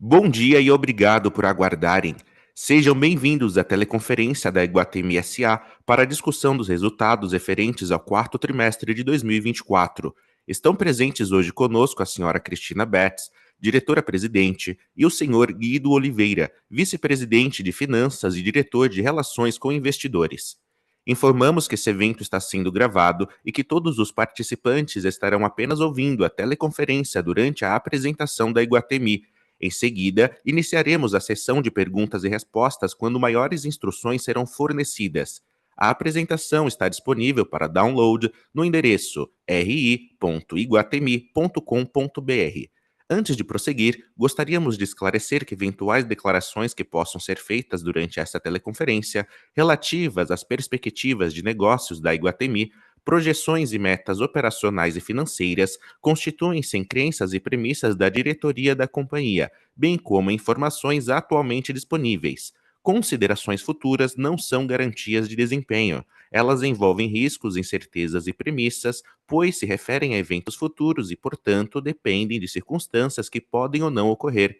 Bom dia e obrigado por aguardarem. Sejam bem-vindos à teleconferência da Iguatemi SA para a discussão dos resultados referentes ao quarto trimestre de 2024. Estão presentes hoje conosco a senhora Cristina Betts, diretora-presidente, e o senhor Guido Oliveira, vice-presidente de Finanças e diretor de Relações com Investidores. Informamos que esse evento está sendo gravado e que todos os participantes estarão apenas ouvindo a teleconferência durante a apresentação da Iguatemi. Em seguida, iniciaremos a sessão de perguntas e respostas quando maiores instruções serão fornecidas. A apresentação está disponível para download no endereço ri.iguatemi.com.br. Antes de prosseguir, gostaríamos de esclarecer que eventuais declarações que possam ser feitas durante esta teleconferência, relativas às perspectivas de negócios da Iguatemi, projeções e metas operacionais e financeiras, constituem-se em crenças e premissas da diretoria da companhia, bem como informações atualmente disponíveis. Considerações futuras não são garantias de desempenho. Elas envolvem riscos, incertezas e premissas, pois se referem a eventos futuros e, portanto, dependem de circunstâncias que podem ou não ocorrer.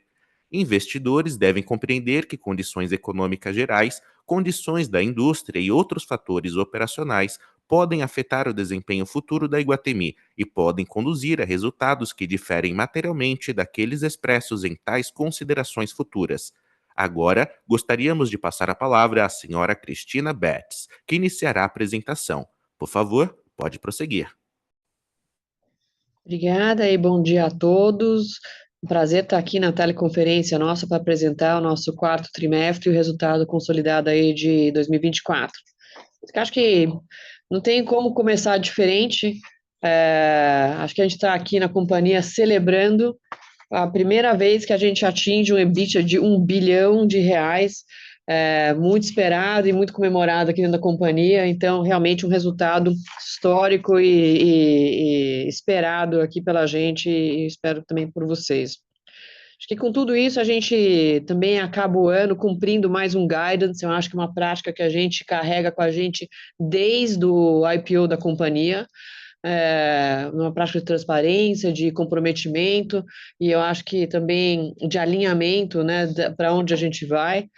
Investidores devem compreender que condições econômicas gerais, condições da indústria e outros fatores operacionais podem afetar o desempenho futuro da Iguatemi e podem conduzir a resultados que diferem materialmente daqueles expressos em tais considerações futuras. Agora, gostaríamos de passar a palavra à senhora Cristina Betts, que iniciará a apresentação. Por favor, pode prosseguir. Obrigada e bom dia a todos. Um prazer estar aqui na teleconferência nossa para apresentar o nosso quarto trimestre e o resultado consolidado aí de 2024. Acho que não tem como começar diferente. Acho que a gente está aqui na companhia celebrando a primeira vez que a gente atinge um EBITDA de R$ 1 bilhão, muito esperado e muito comemorado aqui dentro da companhia, então realmente um resultado histórico e esperado aqui pela gente e espero também por vocês. Acho que com tudo isso a gente também acaba o ano cumprindo mais um guidance, eu acho que é uma prática que a gente carrega com a gente desde o IPO da companhia, numa prática de transparência, de comprometimento, e eu acho que também de alinhamento, né, para onde a gente vai.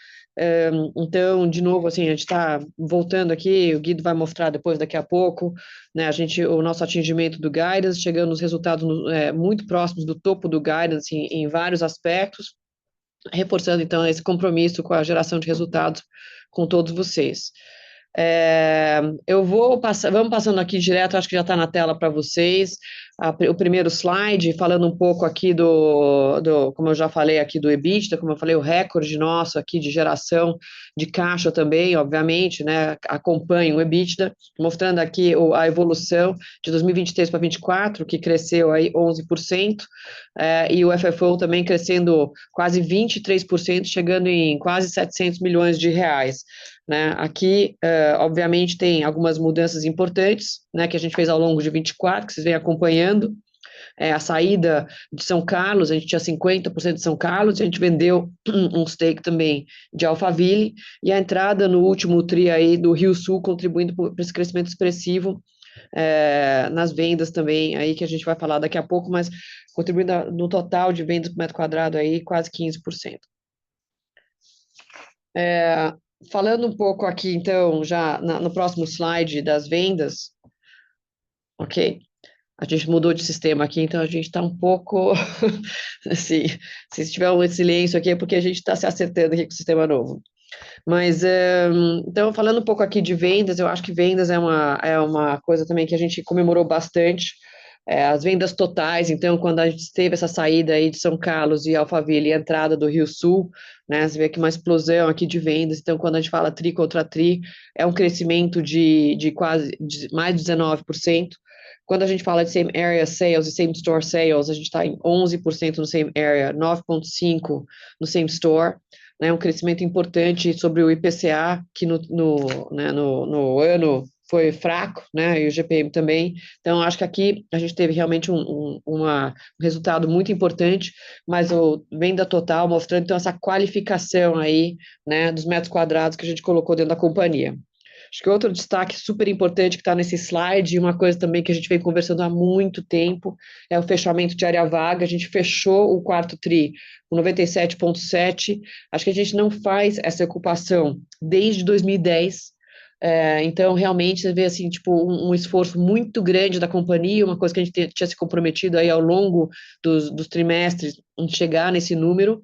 Então, de novo, assim, a gente está voltando aqui, o Guido vai mostrar depois, daqui a pouco, né, o nosso atingimento do guidance, chegando nos resultados muito próximos do topo do guidance em vários aspectos, reforçando, então, esse compromisso com a geração de resultados com todos vocês. Eu vou passar, vamos passando aqui direto, acho que já está na tela para vocês, o primeiro slide, falando um pouco aqui como eu já falei aqui do EBITDA, como eu falei, o recorde nosso aqui de geração de caixa também, obviamente, né, acompanha o EBITDA, mostrando aqui a evolução de 2023 para 2024, que cresceu aí 11%, e o FFO também crescendo quase 23%, chegando em quase 700 milhões de reais. Né? Aqui, obviamente, tem algumas mudanças importantes, né, que a gente fez ao longo de 24, que vocês vêm acompanhando. A saída de São Carlos, a gente tinha 50% de São Carlos, a gente vendeu um stake também de Alphaville, e a entrada no último TRI aí do Rio Sul, contribuindo para esse crescimento expressivo nas vendas também, aí que a gente vai falar daqui a pouco, mas contribuindo no total de vendas por metro quadrado aí quase 15%. Falando um pouco aqui, então, já no próximo slide das vendas, ok? A gente mudou de sistema aqui, então a gente está um pouco, assim, se tiver um silêncio aqui é porque a gente está se acertando aqui com o sistema novo. Mas, então, falando um pouco aqui de vendas, eu acho que vendas é uma coisa também que a gente comemorou bastante, as vendas totais, então, quando a gente teve essa saída aí de São Carlos e Alphaville e a entrada do Rio Sul, né, você vê aqui uma explosão aqui de vendas, então, quando a gente fala TRI contra TRI, é um crescimento de quase mais de 19%. Quando a gente fala de same area sales e same store sales, a gente está em 11% no same area, 9,5% no same store, né, um crescimento importante sobre o IPCA, que no ano foi fraco, né, e o GPM também. Então, acho que aqui a gente teve realmente um resultado muito importante, mas o venda total mostrando, então, essa qualificação aí, né, dos metros quadrados que a gente colocou dentro da companhia. Acho que outro destaque super importante que está nesse slide, e uma coisa também que a gente vem conversando há muito tempo, é o fechamento de área vaga. A gente fechou o quarto TRI com 97,7. Acho que a gente não faz essa ocupação desde 2010. Então, realmente, você vê assim, tipo, um esforço muito grande da companhia, uma coisa que a gente tinha se comprometido aí ao longo dos trimestres em chegar nesse número.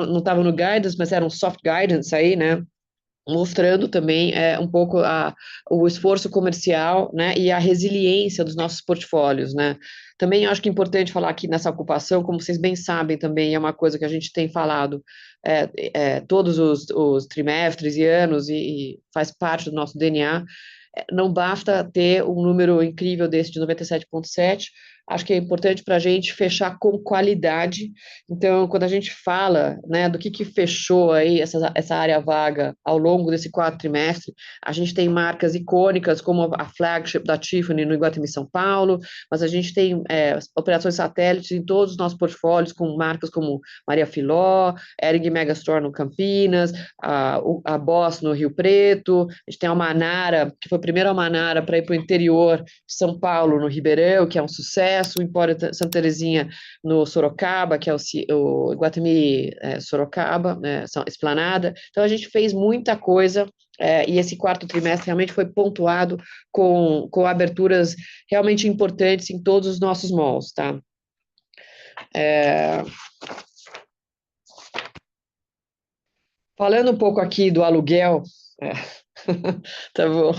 Não estava no guidance, mas era um soft guidance aí, né? Mostrando também um pouco o esforço comercial, né, e a resiliência dos nossos portfólios, né. Também eu acho que é importante falar aqui nessa ocupação, como vocês bem sabem também, é uma coisa que a gente tem falado todos os trimestres e anos, e faz parte do nosso DNA. Não basta ter um número incrível desse de 97,7. Acho que é importante para a gente fechar com qualidade. Então, quando a gente fala, né, do que fechou aí essa área vaga ao longo desse quarto trimestre, a gente tem marcas icônicas como a flagship da Tiffany no Iguatemi São Paulo, mas a gente tem operações satélites em todos os nossos portfólios, com marcas como Maria Filó, Hering Megastore no Campinas, a Boss no Rio Preto. A gente tem a Manara, que foi a primeira Manara para ir para o interior de São Paulo, no Ribeirão, que é um sucesso, o Empório Santa Terezinha no Sorocaba, que é o Iguatemi Sorocaba, né, Esplanada. Então, a gente fez muita coisa, e esse quarto trimestre realmente foi pontuado com aberturas realmente importantes em todos os nossos malls, tá? Falando um pouco aqui do aluguel, é, tá bom.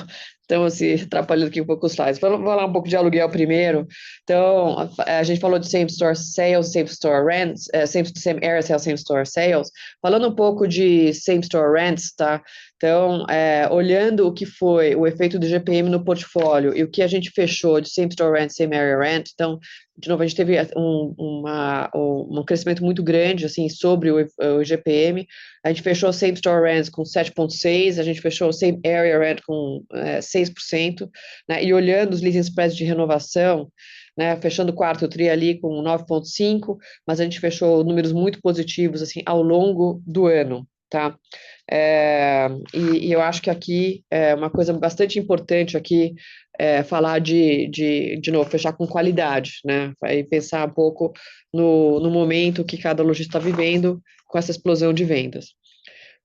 Estamos se atrapalhando aqui um pouco os slides. Vamos falar um pouco de aluguel primeiro. Então, a gente falou de same store sales, same store rents, same area sales, same store sales. Falando um pouco de same store rents, tá? Então, olhando o que foi o efeito do GPM no portfólio e o que a gente fechou de same store rent, same area rent, então, de novo, a gente teve um crescimento muito grande, assim, sobre o GPM. A gente fechou same store rents com 7,6%, a gente fechou same area rent com 6%, né? E olhando os leasing spreads de renovação, né, fechando o quarto TRI ali com 9,5%, mas a gente fechou números muito positivos, assim, ao longo do ano, tá? E eu acho que aqui é uma coisa bastante importante aqui falar de novo, fechar com qualidade, né? E pensar um pouco no momento que cada lojista está vivendo com essa explosão de vendas.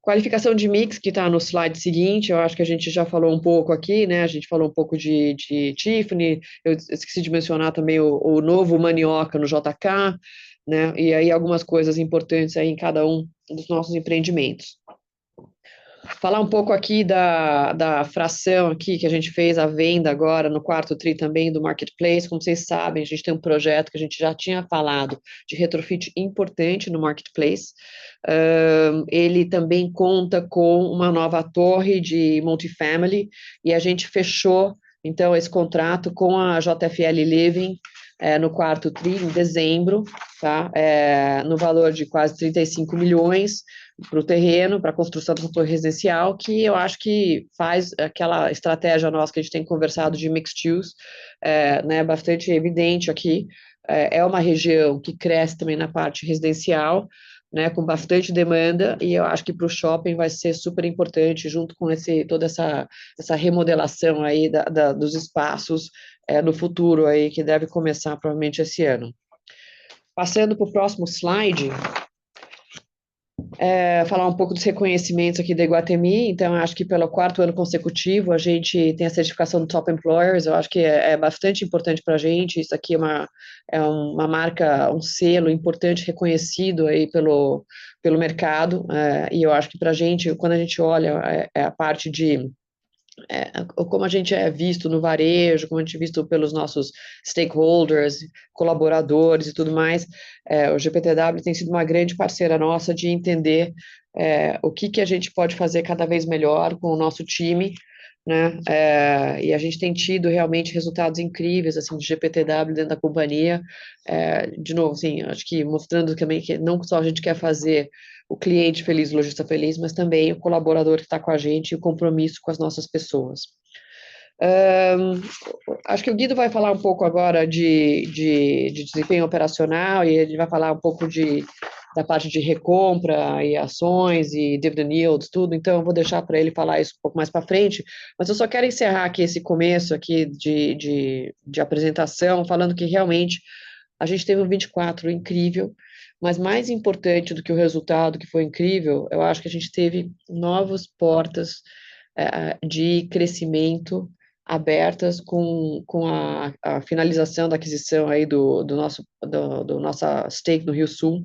Qualificação de mix, que está no slide seguinte, eu acho que a gente já falou um pouco aqui, né? A gente falou um pouco de Tiffany, eu esqueci de mencionar também o novo Manioca no JK, né? E aí algumas coisas importantes aí em cada um dos nossos empreendimentos. Falar um pouco aqui da fração aqui que a gente fez a venda agora no quarto TRI também do Marketplace. Como vocês sabem, a gente tem um projeto que a gente já tinha falado de retrofit importante no Marketplace. Ele também conta com uma nova torre de multifamily e a gente fechou, então, esse contrato com a JFL Living no quarto TRI, em dezembro, tá? No valor de quase 35 milhões, para o terreno, para a construção do setor residencial, que eu acho que faz aquela estratégia nossa que a gente tem conversado de mixed use, né, bastante evidente aqui. É uma região que cresce também na parte residencial, né, com bastante demanda, e eu acho que para o shopping vai ser super importante, junto com toda essa remodelação aí dos espaços no futuro aí, que deve começar provavelmente esse ano. Passando para o próximo slide, falar um pouco dos reconhecimentos aqui da Iguatemi. Então, acho que pelo quarto ano consecutivo a gente tem a certificação do Top Employers. Eu acho que é bastante importante para a gente. Isso aqui é uma marca, um selo importante, reconhecido aí pelo mercado. E eu acho que para a gente, quando a gente olha a parte de como a gente é visto no varejo, como a gente é visto pelos nossos stakeholders, colaboradores e tudo mais, o GPTW tem sido uma grande parceira nossa de entender o que a gente pode fazer cada vez melhor com o nosso time, né? E a gente tem tido realmente resultados incríveis assim de GPTW dentro da companhia. De novo, assim, acho que mostrando também que não só a gente quer fazer o cliente feliz, o lojista feliz, mas também o colaborador que está com a gente e o compromisso com as nossas pessoas. Acho que o Guido vai falar um pouco agora de desempenho operacional e ele vai falar um pouco de da parte de recompra e ações e dividend yields, tudo, então eu vou deixar para ele falar isso um pouco mais para frente, mas eu só quero encerrar aqui esse começo aqui de apresentação, falando que realmente a gente teve um 24 incrível, mas mais importante do que o resultado, que foi incrível, eu acho que a gente teve novas portas de crescimento abertas com a finalização da aquisição aí do nossa stake no Rio Sul,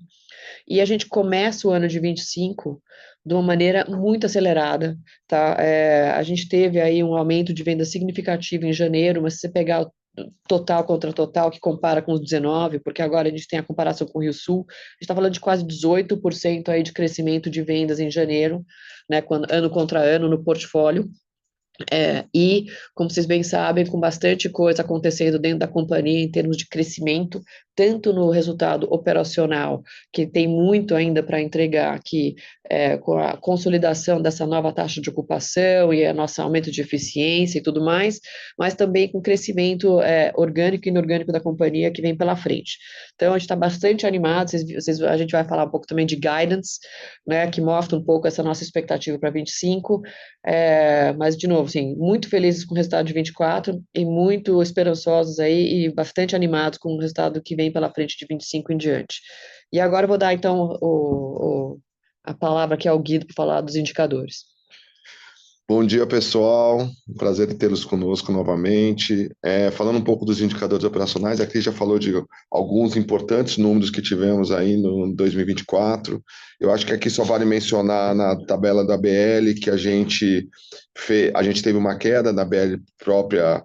e a gente começa o ano de 25 de uma maneira muito acelerada, tá? A gente teve aí um aumento de venda significativo em janeiro, mas se você pegar o total contra total, que compara com os 19, porque agora a gente tem a comparação com o Rio Sul, a gente está falando de quase 18% aí de crescimento de vendas em janeiro, né, ano contra ano no portfólio, e, como vocês bem sabem, com bastante coisa acontecendo dentro da companhia em termos de crescimento, tanto no resultado operacional, que tem muito ainda para entregar aqui, com a consolidação dessa nova taxa de ocupação e a nosso aumento de eficiência e tudo mais, mas também com crescimento orgânico e inorgânico da companhia que vem pela frente. Então, a gente está bastante animado, a gente vai falar um pouco também de guidance, né, que mostra um pouco essa nossa expectativa para 25, mas, de novo, assim, muito felizes com o resultado de 24 e muito esperançosos aí e bastante animados com o resultado que vem pela frente de 25 em diante. E agora eu vou dar, então, a palavra aqui ao Guido para falar dos indicadores. Bom dia, pessoal. Um prazer em tê-los conosco novamente. Falando um pouco dos indicadores operacionais, a Cris já falou de alguns importantes números que tivemos aí no 2024. Eu acho que aqui só vale mencionar na tabela da BL que a gente teve uma queda na BL própria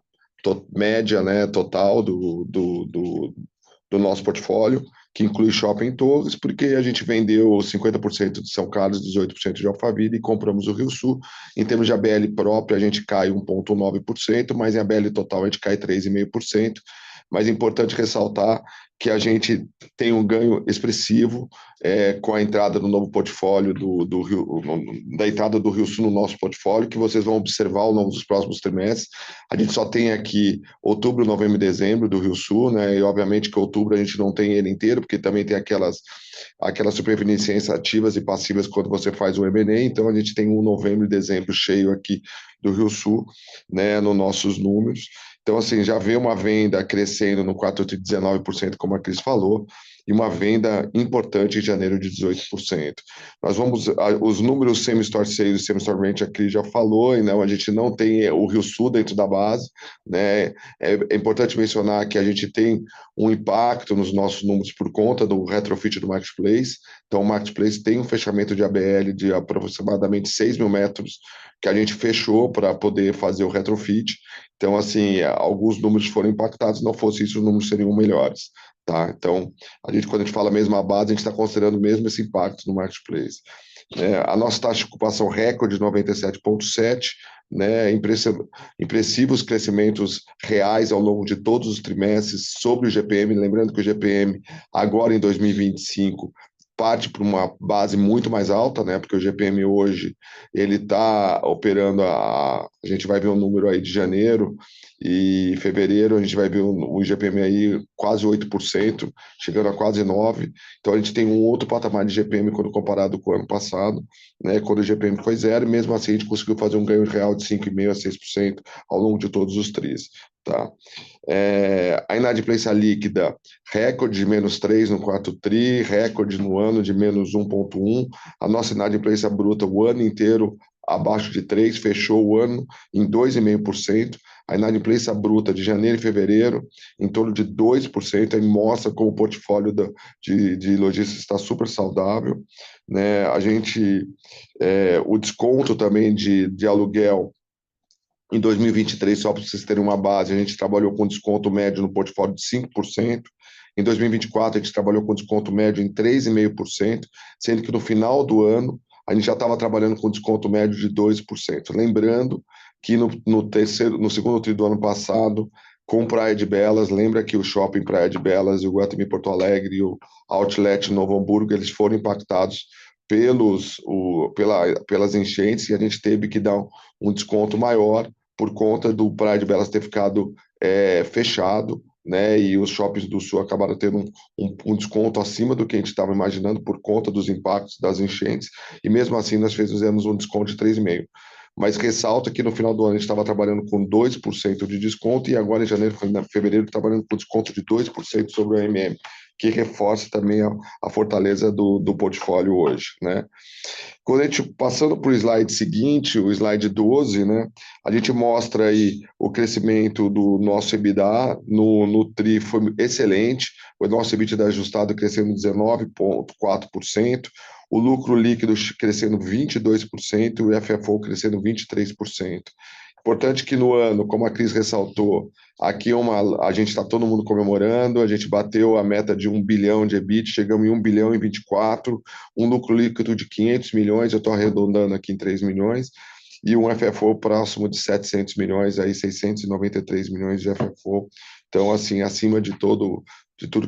média, né, total do nosso portfólio, que inclui Shopping Torres, porque a gente vendeu 50% de São Carlos, 18% de Alphaville e compramos o Rio Sul. Em termos de ABL própria, a gente cai 1,9%, mas em ABL total a gente cai 3,5%. Mas é importante ressaltar que a gente tem um ganho expressivo com a entrada do novo portfólio da entrada do Rio Sul no nosso portfólio, que vocês vão observar ao longo dos próximos trimestres. A gente só tem aqui outubro, novembro e dezembro do Rio Sul, né? E obviamente que outubro a gente não tem ele inteiro, porque também tem aquelas supervenicências ativas e passivas quando você faz o M&A. Então a gente tem um novembro e dezembro cheio aqui do Rio Sul, né, nos nossos números. Então, assim, já vê uma venda crescendo no 4,19%, como a Cris falou, e uma venda importante em janeiro de 18%. Os números same-store sales e same-store rent, a Cris já falou, e não, a gente não tem o Rio Sul dentro da base, né? É importante mencionar que a gente tem um impacto nos nossos números por conta do retrofit do Marketplace. Então, o Marketplace tem um fechamento de ABL de aproximadamente 6 mil metros que a gente fechou para poder fazer o retrofit. Então, assim, alguns números foram impactados, se não fosse isso, os números seriam melhores, tá? Então, quando a gente fala mesmo a base, a gente está considerando mesmo esse impacto no Marketplace. A nossa taxa de ocupação recorde, 97,7%, né, impressivos crescimentos reais ao longo de todos os trimestres sobre o GPM, lembrando que o GPM agora em 2025 parte para uma base muito mais alta, né? Porque o GPM hoje ele está operando a gente vai ver um número aí de janeiro e fevereiro, a gente vai ver um GPM aí quase 8%, chegando a quase 9%. Então a gente tem um outro patamar de GPM quando comparado com o ano passado, né? Quando o GPM foi zero, e mesmo assim a gente conseguiu fazer um ganho real de 5,5% a 6% ao longo de todos os tris, tá? A inadimplência líquida, recorde de -3 no quarto TRI, recorde no ano de -1,1. A nossa inadimplência bruta o ano inteiro abaixo de 3, fechou o ano em 2,5%. A inadimplência bruta de janeiro e fevereiro em torno de 2%, aí mostra como o portfólio de lojistas está super saudável, né? O desconto também de aluguel em 2023, só para vocês terem uma base, a gente trabalhou com desconto médio no portfólio de 5%. Em 2024, a gente trabalhou com desconto médio em 3,5%, sendo que no final do ano, a gente já estava trabalhando com desconto médio de 2%. Lembrando que no segundo tri do ano passado, com Praia de Belas, lembra que o Shopping Praia de Belas, o Guatemi Porto Alegre e o Outlet Novo Hamburgo, eles foram impactados pelas enchentes e a gente teve que dar um desconto maior por conta do Praia de Belas ter ficado fechado né? E os shoppings do Sul acabaram tendo um desconto acima do que a gente estava imaginando por conta dos impactos das enchentes, e mesmo assim nós fizemos um desconto de 3,5%. Mas ressalta que no final do ano a gente estava trabalhando com 2% de desconto e agora em janeiro, fevereiro, trabalhando com desconto de 2% sobre o AMM, que reforça também a fortaleza do portfólio hoje, né? Quando a gente passando para o slide seguinte, o slide 12, né, a gente mostra aí o crescimento do nosso EBITDA no TRI foi excelente, o nosso EBITDA ajustado crescendo 19,4%, o lucro líquido crescendo 22% e o FFO crescendo 23%. Importante que no ano, como a Cris ressaltou, aqui a gente está todo mundo comemorando, a gente bateu a meta de 1 bilhão de EBIT, chegamos em 1 bilhão e 24, um lucro líquido de 500 milhões, eu estou arredondando aqui em 3 milhões, e um FFO próximo de 700 milhões, aí 693 milhões de FFO. Então, assim, acima de tudo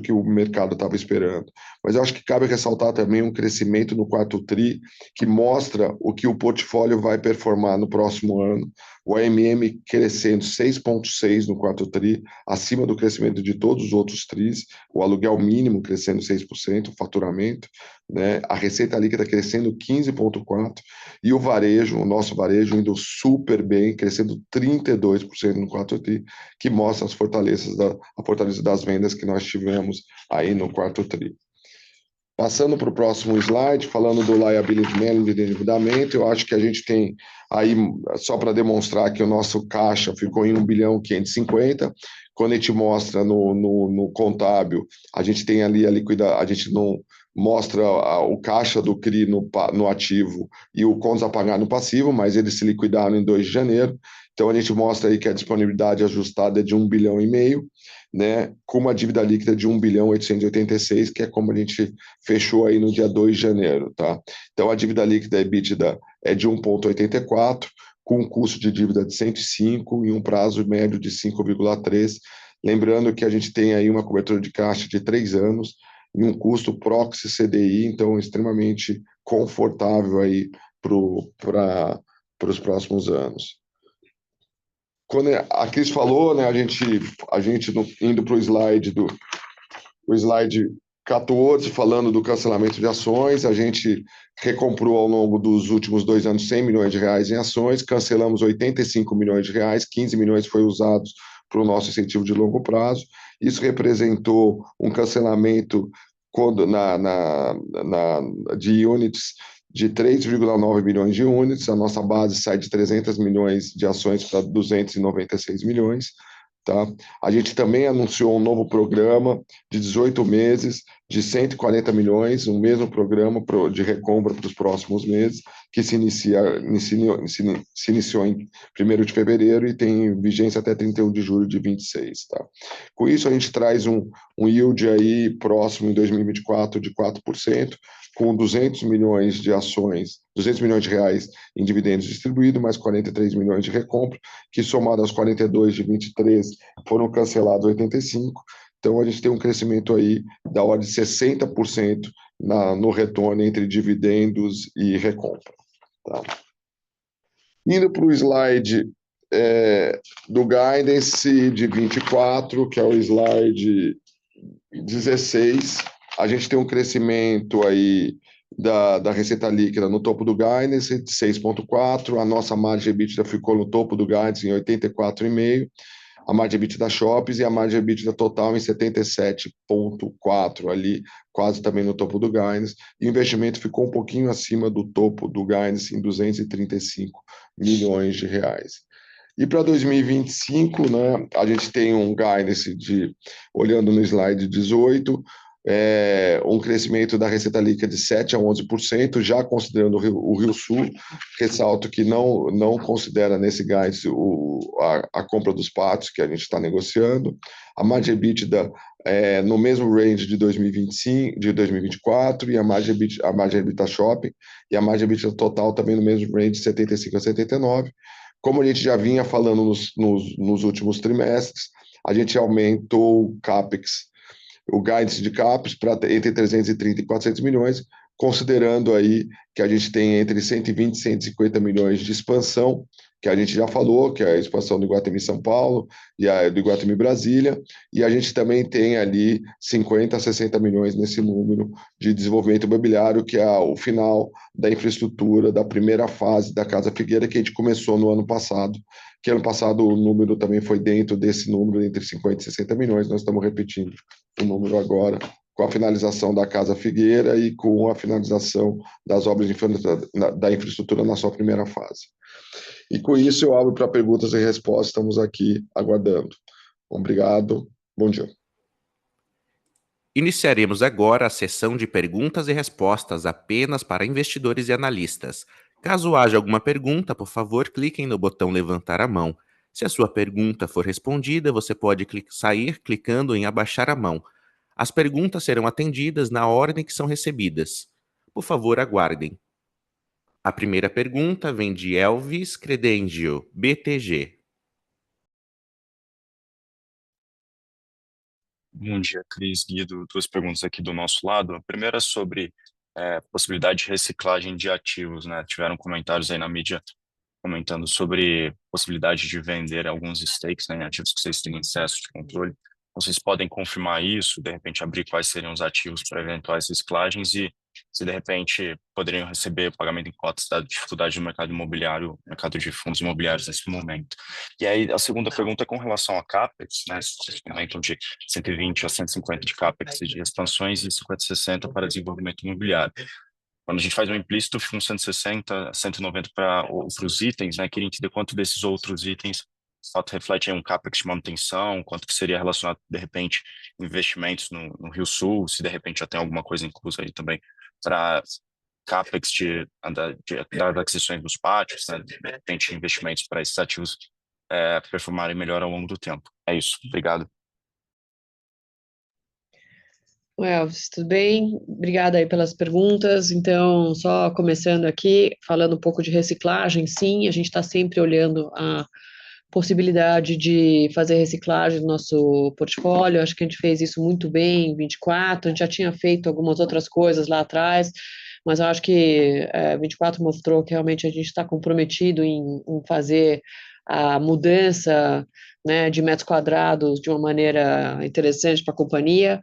que o mercado estava esperando. Mas eu acho que cabe ressaltar também um crescimento no quarto TRI, que mostra o que o portfólio vai performar no próximo ano. O AMM crescendo 6,6% no quarto TRI, acima do crescimento de todos os outros TRIs, o aluguel mínimo crescendo 6%, o faturamento, né? A receita líquida crescendo 15,4%, e o varejo, o nosso varejo, indo super bem, crescendo 32% no quarto TRI, que mostra a fortaleza das vendas que nós tivemos aí no quarto TRI. Passando para o próximo slide, falando do liability management de endividamento, eu acho que a gente tem aí, só para demonstrar que o nosso caixa ficou em 1 bilhão 550, quando a gente mostra no contábil, a gente tem ali a liquidez, a gente não mostra o caixa do CRI no ativo e o contas a pagar no passivo, mas eles se liquidaram em 2 de janeiro, então a gente mostra aí que a disponibilidade ajustada é de 1 bilhão e meio, né, com uma dívida líquida de 1 bilhão 886, que é como a gente fechou aí no dia 2 de janeiro, tá? Então a dívida líquida EBITDA é de 1,84, com um custo de dívida de 105 e um prazo médio de 5,3. Lembrando que a gente tem aí uma cobertura de caixa de 3 anos e um custo proxy CDI, então extremamente confortável aí para os próximos anos. Quando a Cris falou, né, a gente indo para o slide 14, falando do cancelamento de ações, a gente recomprou ao longo dos últimos 2 anos 100 milhões de reais em ações, cancelamos 85 milhões de reais, 15 milhões foi usados para o nosso incentivo de longo prazo. Isso representou um cancelamento de units de 3,9 milhões de units, a nossa base sai de 300 milhões de ações para 296 milhões. Tá? A gente também anunciou um novo programa de 18 meses, de 140 milhões, um mesmo programa de recompra para os próximos meses, que se iniciou em 1º de fevereiro e tem vigência até 31 de julho de 26. Tá? Com isso, a gente traz um yield aí próximo em 2024 de 4%, com 200 milhões de ações, 200 milhões de reais em dividendos distribuídos, mais 43 milhões de recompra, que somado aos 42 de 23 foram cancelados 85. Então a gente tem um crescimento aí da ordem de 60% no retorno entre dividendos e recompra. Tá? Indo para o slide do guidance de 24, que é o slide 16, a gente tem um crescimento aí da receita líquida no topo do guidance de 6,4%, a nossa margem EBITDA ficou no topo do guidance em 84,5%, a margem EBITDA da Shoppers e a margem EBITDA total em 77,4%, ali quase também no topo do guidance, e o investimento ficou um pouquinho acima do topo do guidance em 235 milhões de reais. E para 2025, né, a gente tem um guidance olhando no slide 18, um crescimento da receita líquida de 7% a 11%, já considerando o Rio Sul. Ressalto que não considera nesse guidance a compra dos pátios que a gente está negociando. A margem EBITDA no mesmo range de 2025, de 2024, e a margem EBITDA Shopping e a margem EBITDA total também no mesmo range de 75 a 79. Como a gente já vinha falando nos últimos trimestres, a gente aumentou o CAPEX, o guidance de CAPEX para entre 330 e 400 milhões, considerando aí que a gente tem entre 120 e 150 milhões de expansão, que a gente já falou, que é a expansão do Iguatemi São Paulo e a do Iguatemi Brasília, e a gente também tem ali 50 a 60 milhões nesse número de desenvolvimento imobiliário, que é o final da infraestrutura da primeira fase da Casa Figueira, que a gente começou no ano passado, que ano passado o número também foi dentro desse número, entre 50 e 60 milhões, nós estamos repetindo o número agora, com a finalização da Casa Figueira e com a finalização das obras da infraestrutura na sua primeira fase. E com isso eu abro para perguntas e respostas, estamos aqui aguardando. Obrigado, bom dia. Iniciaremos agora a sessão de perguntas e respostas apenas para investidores e analistas. Caso haja alguma pergunta, por favor, cliquem no botão levantar a mão. Se a sua pergunta for respondida, você pode sair clicando em abaixar a mão. As perguntas serão atendidas na ordem que são recebidas. Por favor, aguardem. A primeira pergunta vem de Elvis Credengio, BTG. Bom dia, Cris, Guido. Duas perguntas aqui do nosso lado. A primeira é sobre possibilidade de reciclagem de ativos, né? Tiveram comentários aí na mídia comentando sobre possibilidade de vender alguns stakes, né, em ativos que vocês têm acesso de controle. Vocês podem confirmar isso, de repente abrir quais seriam os ativos para eventuais reciclagens e se de repente poderiam receber pagamento em cotas da dificuldade do mercado imobiliário, mercado de fundos imobiliários nesse momento. E aí a segunda pergunta é com relação a CAPEX, né, vocês comentam de 120 a 150 de CAPEX de expansões e 50 a 60 para desenvolvimento imobiliário. Quando a gente faz um implícito, fica uns 160, 190 para os itens, né? Queria entender quanto desses outros itens, de fato, reflete aí um CAPEX de manutenção, quanto que seria relacionado, de repente, investimentos no Rio Sul, se de repente já tem alguma coisa inclusa aí também para CAPEX das aquisições dos pátios, né? De repente, investimentos para esses ativos performarem melhor ao longo do tempo. É isso. Obrigado. Elvis, tudo bem? Obrigada aí pelas perguntas. Então, só começando aqui, falando um pouco de reciclagem, sim, a gente está sempre olhando a possibilidade de fazer reciclagem no nosso portfólio. Acho que a gente fez isso muito bem em 24, a gente já tinha feito algumas outras coisas lá atrás, mas eu acho que 24 mostrou que realmente a gente está comprometido em fazer a mudança, né, de metros quadrados de uma maneira interessante para a companhia.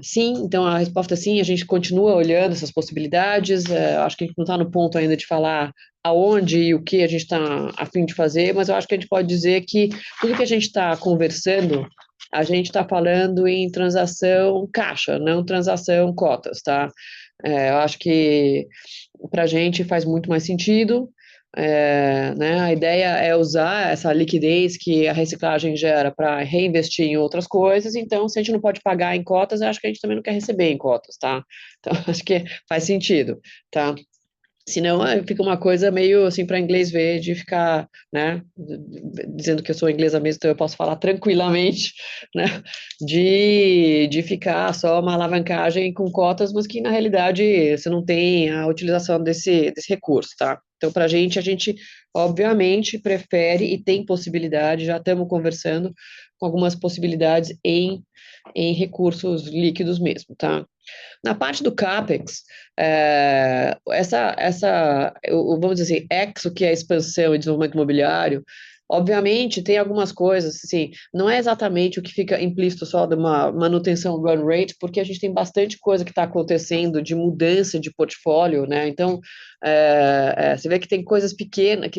Sim, então a resposta é sim, a gente continua olhando essas possibilidades, acho que a gente não está no ponto ainda de falar aonde e o que a gente está a fim de fazer, mas eu acho que a gente pode dizer que tudo que a gente está conversando, a gente está falando em transação caixa, não transação cotas, tá? Eu acho que para a gente faz muito mais sentido, né, a ideia é usar essa liquidez que a reciclagem gera para reinvestir em outras coisas, então se a gente não pode pagar em cotas, eu acho que a gente também não quer receber em cotas, tá? Então acho que faz sentido, tá? Senão fica uma coisa meio assim para inglês ver, de ficar, né, dizendo que eu sou inglesa mesmo, então eu posso falar tranquilamente, né, de ficar só uma alavancagem com cotas, mas que na realidade você não tem a utilização desse recurso, tá? Então, para a gente obviamente prefere e tem possibilidade, já estamos conversando com algumas possibilidades em recursos líquidos mesmo, tá? Na parte do CAPEX, vamos dizer assim, EXO, que é a expansão e desenvolvimento imobiliário, obviamente tem algumas coisas, assim, não é exatamente o que fica implícito só de uma manutenção run rate, porque a gente tem bastante coisa que está acontecendo de mudança de portfólio, né? Então, você vê que tem coisas pequenas,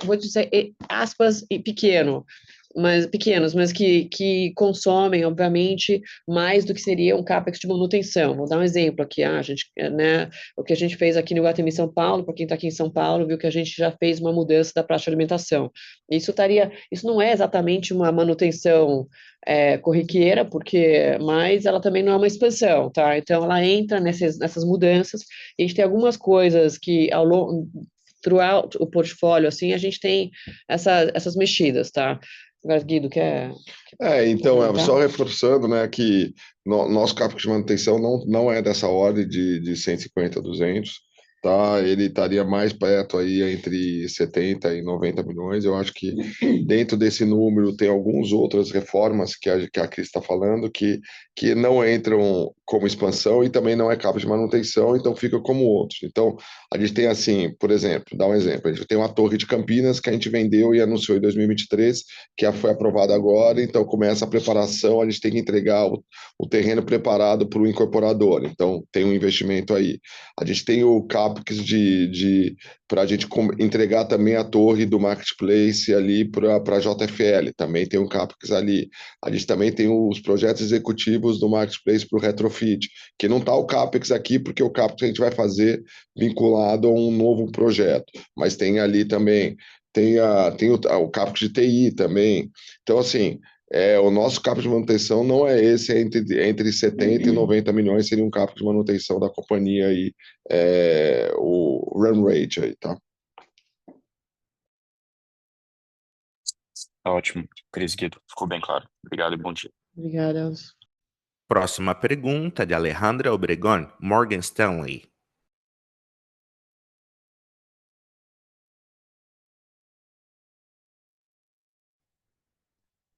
vou dizer, aspas, pequeno, mas pequenos, mas que consomem, obviamente, mais do que seria um CAPEX de manutenção. Vou dar um exemplo aqui, a gente, né, o que a gente fez aqui no Iguatemi São Paulo, para quem está aqui em São Paulo, viu que a gente já fez uma mudança da praça de alimentação. Isso não é exatamente uma manutenção corriqueira, mas ela também não é uma expansão, tá? Então, ela entra nessas mudanças, e a gente tem algumas coisas que, ao longo throughout o portfólio, assim, a gente tem essas mexidas, tá? Agora, Guido, Então, comentar? só reforçando, né, que nosso CAPEX de manutenção não é dessa ordem de 150 a 200, tá? Ele estaria mais perto aí entre 70 e 90 milhões. Eu acho que dentro desse número tem algumas outras reformas que a Cris está falando que não entram como expansão e também não é CAPEX de manutenção, então fica como outros. Então, a gente tem assim, por exemplo, dá um exemplo, a gente tem uma torre de Campinas que a gente vendeu e anunciou em 2023, que foi aprovada agora, então começa a preparação, a gente tem que entregar o terreno preparado para o incorporador, então tem um investimento aí. A gente tem o CAPEX para a gente entregar também a torre do Marketplace ali para a JFL, também tem um CAPEX ali. A gente também tem os projetos executivos do Marketplace para o Retrofit, que não está o CAPEX aqui, porque o CAPEX a gente vai fazer vinculado a um novo projeto, mas tem ali também, tem o CAPEX de TI também. Então, assim, o nosso CAPEX de manutenção não é esse, entre 70 e 90 milhões seria um CAPEX de manutenção da companhia aí, o run rate aí, tá? Tá ótimo, Cris, Guido, ficou bem claro. Obrigado e bom dia. Obrigada, Elcio. Próxima pergunta de Alejandra Obregon, Morgan Stanley.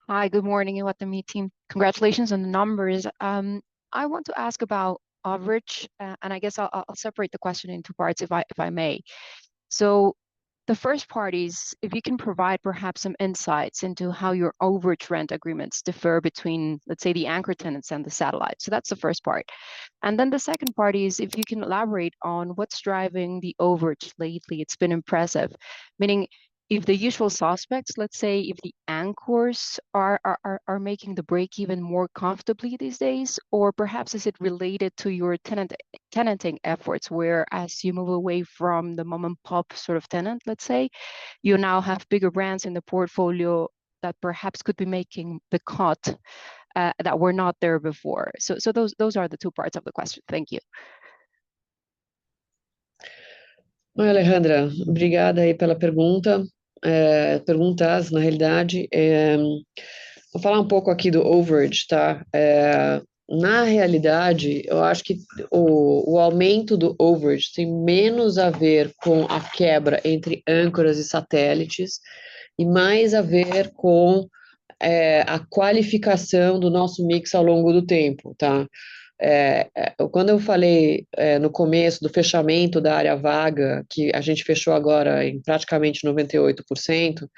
Hi, good morning, Iguatemi team. Congratulations on the numbers. I want to ask about overage, and I guess I'll separate the question in two parts if I may. So the first part is if you can provide perhaps some insights into how your overage rent agreements differ between, let's say, the anchor tenants and the satellite. So that's the first part. And then the second part is if you can elaborate on what's driving the overage lately. It's been impressive, meaning if the usual suspects, let's say if the anchors are making the break even more comfortably these days, or perhaps is it related to your tenanting efforts, where as you move away from the mom and pop sort of tenant, let's say, you now have bigger brands in the portfolio that perhaps could be making the cut that were not there before. So those are the two parts of the question. Thank you. Oi, Alejandra, obrigada aí pela pergunta. Perguntas, na realidade. Vou falar um pouco aqui do overage, tá? Na realidade, eu acho que o aumento do overage tem menos a ver com a quebra entre âncoras e satélites e mais a ver com a qualificação do nosso mix ao longo do tempo, tá? Quando eu falei no começo do fechamento da área vaga, que a gente fechou agora em praticamente 98%,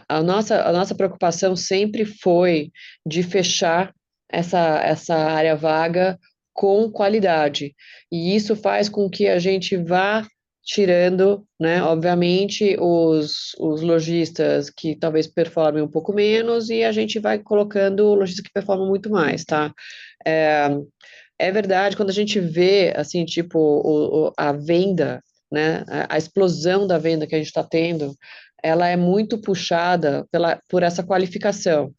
a nossa preocupação sempre foi de fechar essa área vaga com qualidade. E isso faz com que a gente vá tirando, né, obviamente, os lojistas que talvez performem um pouco menos e a gente vai colocando lojistas que performam muito mais, tá? É verdade, quando a gente vê, assim, tipo, a venda, né, a explosão da venda que a gente está tendo, ela é muito puxada por essa qualificação.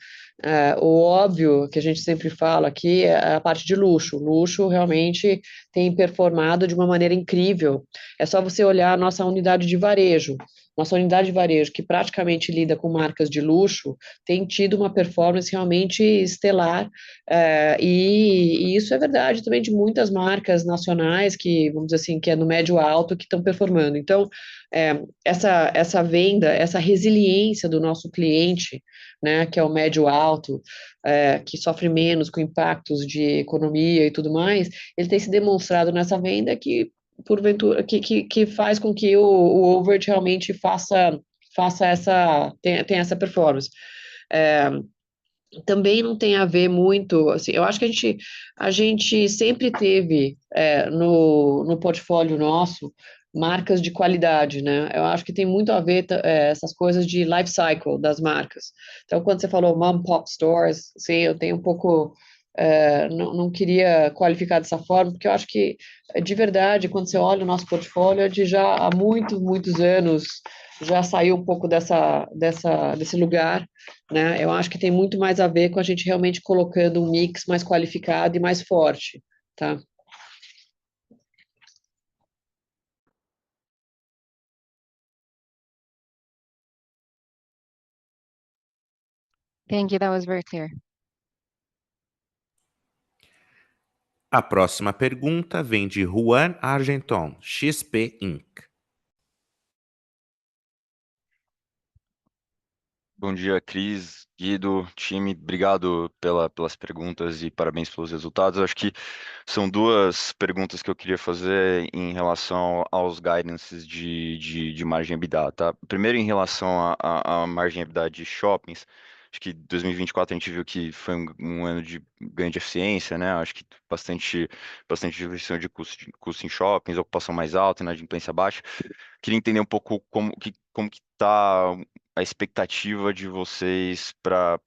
O óbvio que a gente sempre fala aqui é a parte de luxo. Luxo realmente tem performado de uma maneira incrível. É só você olhar a nossa unidade de varejo. Nossa unidade de varejo, que praticamente lida com marcas de luxo, tem tido uma performance realmente estelar, e isso é verdade também de muitas marcas nacionais que, vamos dizer assim, que é no médio alto, que estão performando. Então, essa venda, essa resiliência do nosso cliente, né, que é o médio alto, que sofre menos com impactos de economia e tudo mais, ele tem se demonstrado nessa venda que porventura que faz com que o overage realmente tenha essa performance. Também não tem a ver muito, assim, eu acho que a gente sempre teve no portfólio nosso marcas de qualidade, né? Eu acho que tem muito a ver essas coisas de life cycle das marcas. Então, quando você falou mom pop stores, sim, eu tenho um pouco, não queria qualificar dessa forma, porque eu acho que, de verdade, quando você olha o nosso portfólio, é de já há muitos anos, já saiu um pouco desse lugar, né? Eu acho que tem muito mais a ver com a gente realmente colocando um mix mais qualificado e mais forte, tá? Thank you, that was very clear. A próxima pergunta vem de Juan Argenton, XP Inc. Bom dia, Cris, Guido, time. Obrigado pelas perguntas e parabéns pelos resultados. Eu acho que são duas perguntas que eu queria fazer em relação aos guidances de margem EBITDA, tá? Primeiro, em relação à margem EBITDA de shoppings. Acho que 2024 a gente viu que foi um ano de ganho de eficiência, né? Acho que bastante diminuição de custo em shoppings, ocupação mais alta, inadimplência baixa. Queria entender um pouco como que está a expectativa de vocês para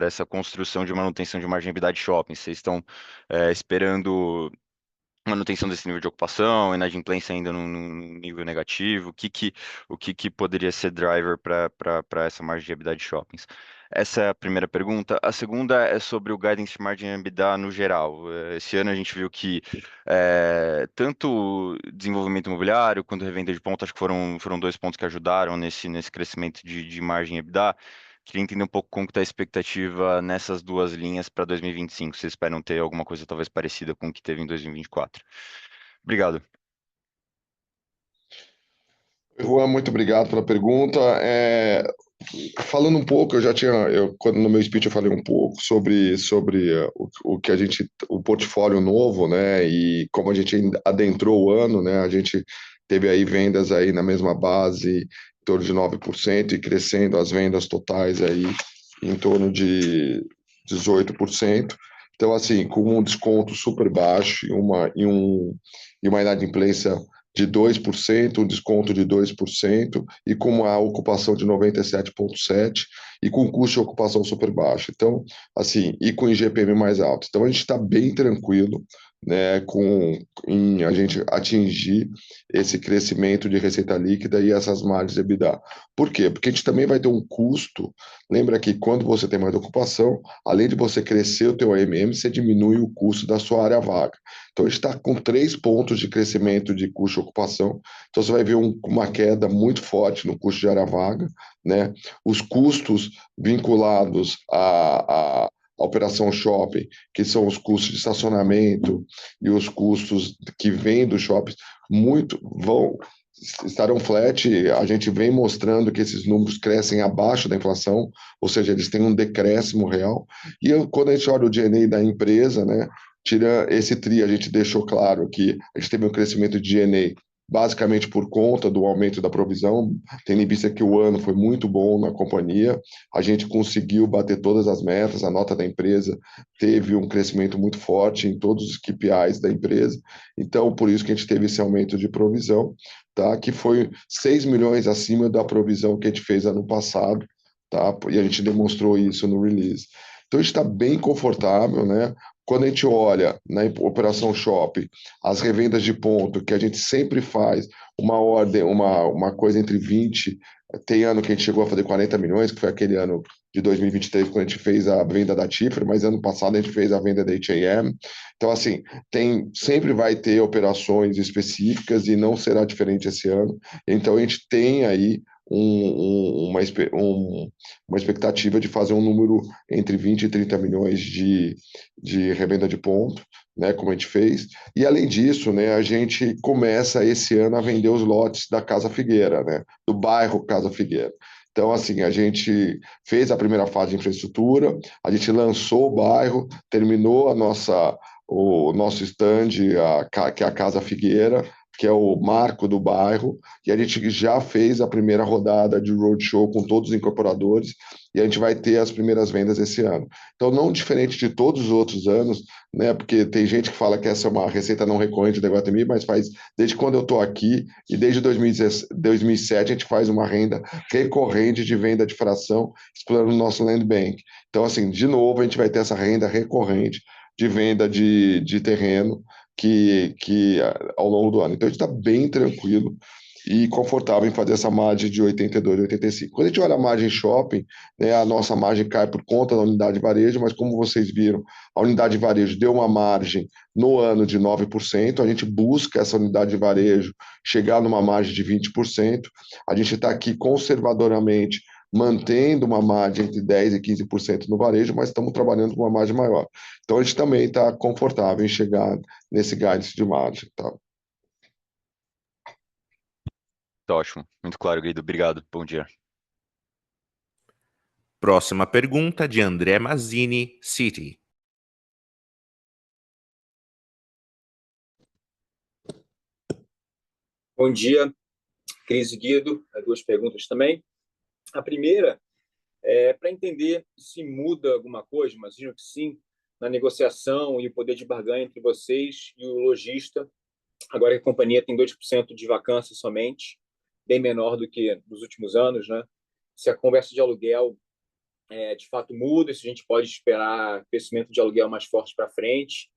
essa construção de manutenção de margem EBITDA de shopping. Vocês estão esperando manutenção desse nível de ocupação, inadimplência ainda num nível negativo? O que que poderia ser driver para essa margem de EBITDA de shoppings? Essa é a primeira pergunta. A segunda é sobre o guidance de margem de EBITDA no geral. Esse ano a gente viu que tanto desenvolvimento imobiliário quanto revenda de pontos, acho que foram dois pontos que ajudaram nesse crescimento de margem EBITDA. Queria entender um pouco como está a expectativa nessas duas linhas para 2025. Vocês esperam ter alguma coisa talvez parecida com o que teve em 2024? Obrigado. Juan, muito obrigado pela pergunta. Falando um pouco, quando no meu speech eu falei um pouco sobre o que o portfólio novo, né, e como a gente adentrou o ano, né, a gente teve aí vendas aí na mesma base, em torno de 9% e crescendo as vendas totais aí em torno de 18%. Então, assim, com um desconto super baixo e uma inadimplência de 2%, um desconto de 2%, e com uma ocupação de 97,7%, e com custo de ocupação super baixo. Então, assim, e com IGPM mais alto. Então, a gente está bem tranquilo, né, em a gente atingir esse crescimento de receita líquida e essas margens de EBITDA. Por quê? Porque a gente também vai ter um custo. Lembra que quando você tem mais ocupação, além de você crescer o teu AMM, você diminui o custo da sua área vaga. Então, a gente está com 3 pontos de crescimento de custo de ocupação. Então, você vai ver uma queda muito forte no custo de área vaga, né? Os custos vinculados à operação shopping, que são os custos de estacionamento e os custos que vêm do shopping, estarão flat. A gente vem mostrando que esses números crescem abaixo da inflação, ou seja, eles têm um decréscimo real. E quando a gente olha o G&A da empresa, né, tira esse TRI, a gente deixou claro que a gente teve um crescimento de G&A basicamente por conta do aumento da provisão, tendo em vista que o ano foi muito bom na companhia, a gente conseguiu bater todas as metas, a nota da empresa teve um crescimento muito forte em todos os KPIs da empresa, então por isso que a gente teve esse aumento de provisão, tá? Que foi 6 milhões acima da provisão que a gente fez ano passado, tá? E a gente demonstrou isso no release. Então a gente está bem confortável, né? Quando a gente olha na operação shopping, as revendas de ponto, que a gente sempre faz uma ordem, uma coisa entre 20, tem ano que a gente chegou a fazer 40 milhões, que foi aquele ano de 2023, quando a gente fez a venda da Tifre, mas ano passado a gente fez a venda da H&M. Então, assim, sempre vai ter operações específicas e não será diferente esse ano. Então, a gente tem aí uma expectativa de fazer um número entre 20 e 30 milhões de revenda de ponto, né, como a gente fez. E além disso, né, a gente começa esse ano a vender os lotes da Casa Figueira, né, do bairro Casa Figueira. Então, assim, a gente fez a primeira fase de infraestrutura, a gente lançou o bairro, terminou o nosso stand, que é a Casa Figueira, que é o marco do bairro, e a gente já fez a primeira rodada de roadshow com todos os incorporadores, e a gente vai ter as primeiras vendas esse ano. Então, não diferente de todos os outros anos, né? Porque tem gente que fala que essa é uma receita não recorrente da Iguatemi, mas faz desde quando eu estou aqui, e desde 2007 a gente faz uma renda recorrente de venda de fração, explorando o nosso land bank. Então, assim, de novo, a gente vai ter essa renda recorrente de venda de terreno ao longo do ano. Então, a gente está bem tranquilo e confortável em fazer essa margem de 82, 85. Quando a gente olha a margem shopping, né, a nossa margem cai por conta da unidade de varejo, mas como vocês viram, a unidade de varejo deu uma margem no ano de 9%, a gente busca essa unidade de varejo chegar numa margem de 20%, a gente está aqui conservadoramente mantendo uma margem entre 10% e 15% no varejo, mas estamos trabalhando com uma margem maior. Então, a gente também está confortável em chegar nesse guidance de margem, tá? Tá ótimo. Muito claro, Guido. Obrigado. Bom dia. Próxima pergunta de André Mazzini, Citi. Bom dia, Cris e Guido. Duas perguntas também. A primeira é para entender se muda alguma coisa, imagino que sim, na negociação e o poder de barganha entre vocês e o lojista, agora que a companhia tem 2% de vacância somente, bem menor do que nos últimos anos, né? Se a conversa de aluguel de fato muda, se a gente pode esperar crescimento de aluguel mais forte para frente.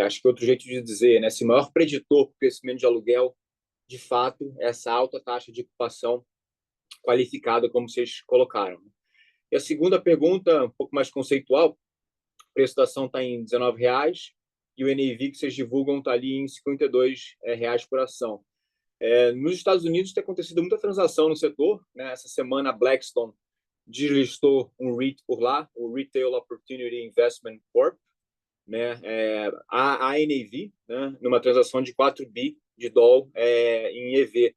Acho que outro jeito de dizer, né? Se o maior preditor para o crescimento de aluguel, de fato, essa alta taxa de ocupação qualificada, como vocês colocaram. E a segunda pergunta, um pouco mais conceitual, o preço da ação está em R$19 e o NAV que vocês divulgam está ali em R$52 por ação. Nos Estados Unidos tem acontecido muita transação no setor, né? Essa semana a Blackstone deslistou um REIT por lá, o Retail Opportunity Investment Corp, né? A NAV, né? Numa transação de 4 bi de dólar em EV.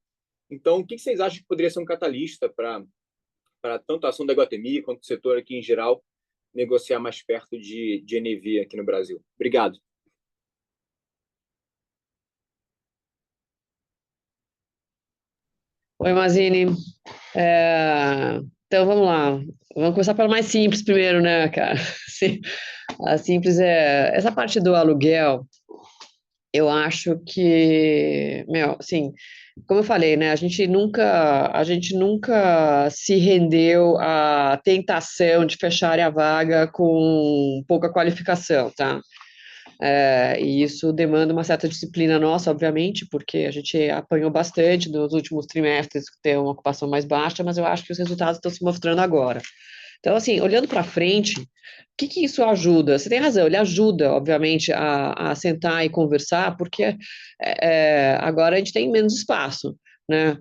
Então, o que vocês acham que poderia ser um catalista para tanto a ação da Iguatemi quanto o setor aqui em geral negociar mais perto de NAV aqui no Brasil? Obrigado. Oi, Mazzini. Então, vamos lá. Vamos começar pela mais simples primeiro, né, cara? Sim. A simples essa parte do aluguel, eu acho que, assim, como eu falei, né, a gente nunca se rendeu à tentação de fechar a vaga com pouca qualificação, tá? E isso demanda uma certa disciplina nossa, obviamente, porque a gente apanhou bastante nos últimos trimestres, ter uma ocupação mais baixa, mas eu acho que os resultados estão se mostrando agora. Então, assim, olhando para frente, o que isso ajuda? Você tem razão, ele ajuda, obviamente, a sentar e conversar, porque agora a gente tem menos espaço, né?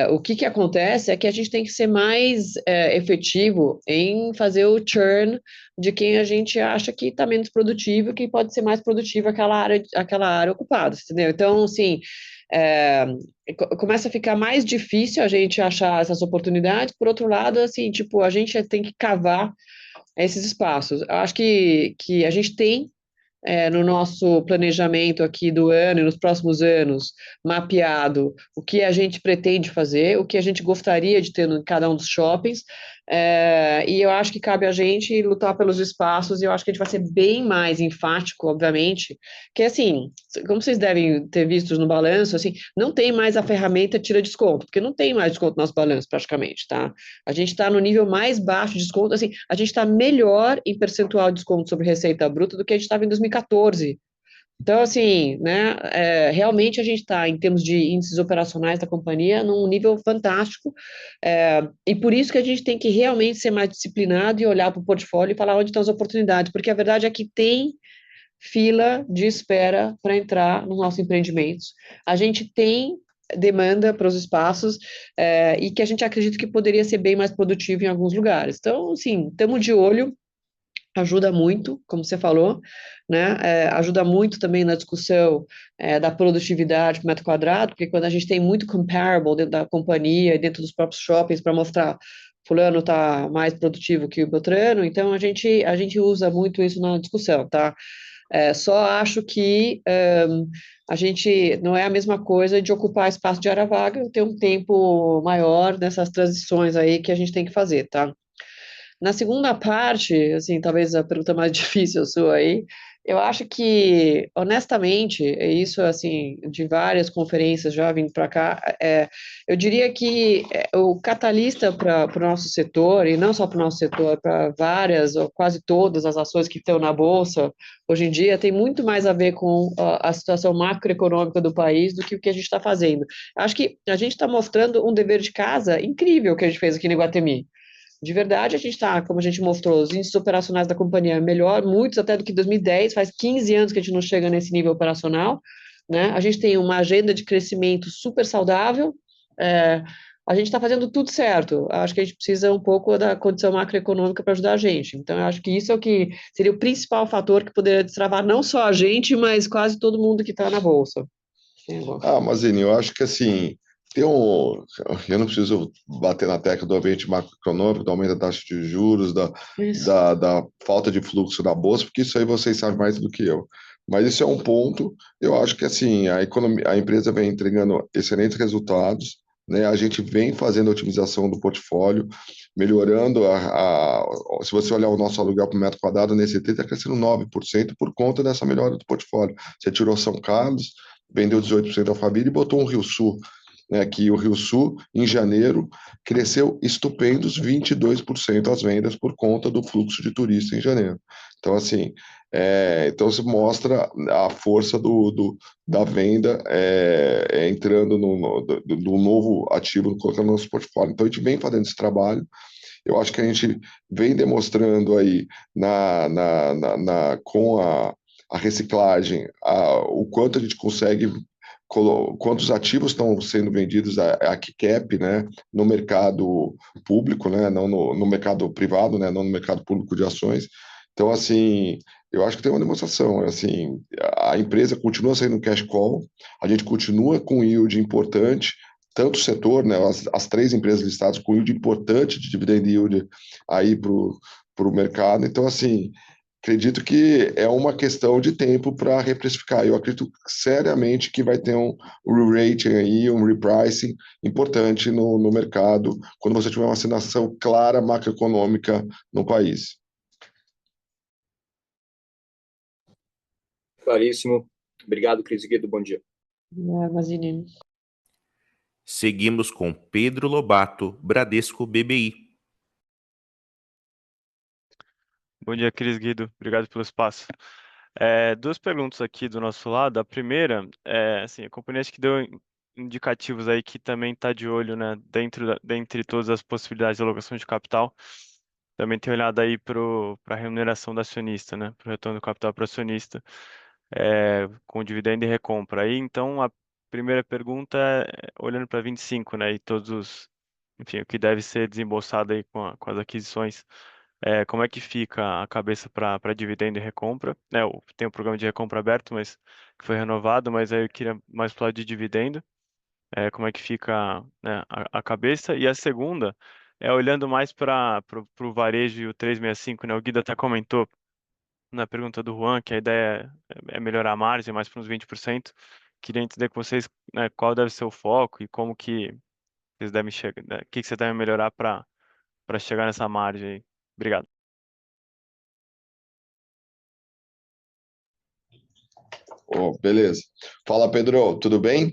O que acontece é que a gente tem que ser mais efetivo em fazer o churn de quem a gente acha que está menos produtivo, que pode ser mais produtivo aquela área ocupada, entendeu? Então, assim, começa a ficar mais difícil a gente achar essas oportunidades. Por outro lado, assim, tipo, a gente tem que cavar esses espaços. Eu acho que a gente tem no nosso planejamento aqui do ano e nos próximos anos, mapeado o que a gente pretende fazer, o que a gente gostaria de ter em cada um dos shoppings, e eu acho que cabe a gente lutar pelos espaços, e eu acho que a gente vai ser bem mais enfático, obviamente, que assim, como vocês devem ter visto no balanço, assim, não tem mais a ferramenta tira desconto, porque não tem mais desconto no nosso balanço, praticamente, tá? A gente está no nível mais baixo de desconto, assim, a gente está melhor em percentual de desconto sobre receita bruta do que a gente estava em 2014. Então, assim, né, realmente a gente está, em termos de índices operacionais da companhia, num nível fantástico, e por isso que a gente tem que realmente ser mais disciplinado e olhar para o portfólio e falar onde estão as oportunidades, porque a verdade é que tem fila de espera para entrar nos nossos empreendimentos. A gente tem demanda para os espaços e que a gente acredita que poderia ser bem mais produtivo em alguns lugares. Então, assim, estamos de olho, ajuda muito, como você falou, né? Ajuda muito também na discussão da produtividade por metro quadrado, porque quando a gente tem muito comparable dentro da companhia e dentro dos próprios shoppings para mostrar fulano está mais produtivo que o Beltrano, então a gente usa muito isso na discussão, tá? Só acho que a gente não é a mesma coisa de ocupar espaço de área vaga, ter um tempo maior nessas transições aí que a gente tem que fazer, tá? Na segunda parte, assim, talvez a pergunta mais difícil sua aí, eu acho que, honestamente, isso, assim, de várias conferências já vindo para cá, eu diria que o catalista para o nosso setor, e não só para o nosso setor, para várias ou quase todas as ações que estão na Bolsa, hoje em dia, tem muito mais a ver com a situação macroeconômica do país do que o que a gente está fazendo. Acho que a gente está mostrando um dever de casa incrível que a gente fez aqui no Iguatemi. De verdade, a gente está, como a gente mostrou, os índices operacionais da companhia melhor, muitos até do que 2010, faz 15 anos que a gente não chega nesse nível operacional, né? A gente tem uma agenda de crescimento super saudável, a gente está fazendo tudo certo. Acho que a gente precisa um pouco da condição macroeconômica para ajudar a gente. Então, eu acho que isso é o que seria o principal fator que poderia destravar não só a gente, mas quase todo mundo que está na Bolsa. Mazzini, eu acho que assim, Eu não preciso bater na tecla do ambiente macroeconômico, do aumento da taxa de juros, Isso. da falta de fluxo da bolsa, porque isso aí vocês sabem mais do que eu. Mas isso é um ponto, eu acho que assim, a empresa vem entregando excelentes resultados, né? A gente vem fazendo a otimização do portfólio, melhorando se você olhar o nosso aluguel por metro quadrado nesse TT, está crescendo 9% por conta dessa melhora do portfólio. Você tirou São Carlos, vendeu 18% da Alphaville e botou um Rio Sul, né, que o Rio Sul, em janeiro, cresceu estupendos 22% as vendas por conta do fluxo de turista em janeiro. Então, assim, então se mostra a força da venda entrando do novo ativo colocando no nosso portfólio. Então, a gente vem fazendo esse trabalho. Eu acho que a gente vem demonstrando aí com a reciclagem o quanto a gente consegue quantos ativos estão sendo vendidos a KICAP, né, no mercado público, né, não no mercado privado, né, não no mercado público de ações. Então, assim, eu acho que tem uma demonstração, assim, a empresa continua sendo um cash call, a gente continua com yield importante, tanto o setor, né, as três empresas listadas com yield importante de dividend yield aí para o mercado. Então, assim, acredito que é uma questão de tempo para reprecificar. Eu acredito seriamente que vai ter um re-rating aí, um repricing importante no mercado, quando você tiver uma sinalização clara macroeconômica no país. Claríssimo. Obrigado, Cris Guido. Bom dia. Mazini. Seguimos com Pedro Lobato, Bradesco BBI. Bom dia, Cris Guido. Obrigado pelo espaço. Duas perguntas aqui do nosso lado. A primeira assim, a companhia acho que deu indicativos aí que também está de olho, né, dentre todas as possibilidades de alocação de capital. Também tem olhado aí para a remuneração do acionista, né, para o retorno do capital para o acionista, com dividendo e recompra. Aí, então, a primeira pergunta olhando para 25, né, e enfim, o que deve ser desembolsado aí com as aquisições. Como é que fica a cabeça para dividendo e recompra? Tem um programa de recompra aberto, mas que foi renovado, mas aí eu queria mais falar de dividendo. Como é que fica, né, a cabeça? E a segunda olhando mais para o varejo e o 365, né? O Guido até comentou na pergunta do Juan que a ideia é melhorar a margem mais para uns 20%. Queria entender com vocês, né, qual deve ser o foco e como que vocês devem chegar, né, o que vocês devem melhorar para chegar nessa margem aí. Obrigado. Beleza. Fala, Pedro, tudo bem?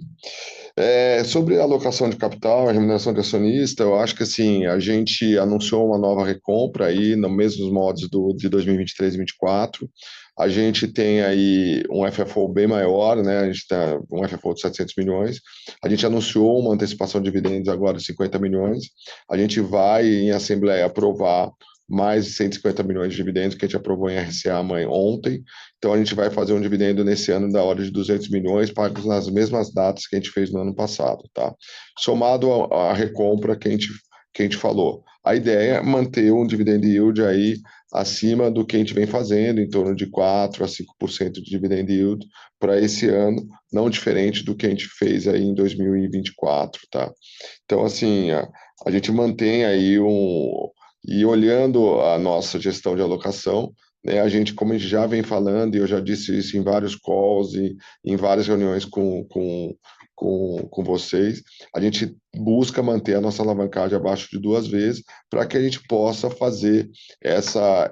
Sobre a alocação de capital, a remuneração de acionista, eu acho que assim, a gente anunciou uma nova recompra aí, no mesmos moldes de 2023 e 2024. A gente tem aí um FFO bem maior, né? A gente tem um FFO de 700 milhões. A gente anunciou uma antecipação de dividendos agora de 50 milhões. A gente vai em assembleia aprovar mais de 150 milhões de dividendos que a gente aprovou em RCA ontem. Então, a gente vai fazer um dividendo nesse ano da ordem de 200 milhões, pagos nas mesmas datas que a gente fez no ano passado, tá? Somado à recompra que a gente falou. A ideia é manter um dividend yield aí acima do que a gente vem fazendo, em torno de 4% a 5% de dividend yield para esse ano, não diferente do que a gente fez aí em 2024, tá? Então, assim, a gente mantém aí e olhando a nossa gestão de alocação, né, a gente, como a gente já vem falando, e eu já disse isso em vários calls e em várias reuniões com vocês, a gente busca manter a nossa alavancagem abaixo de 2 vezes para que a gente possa fazer essa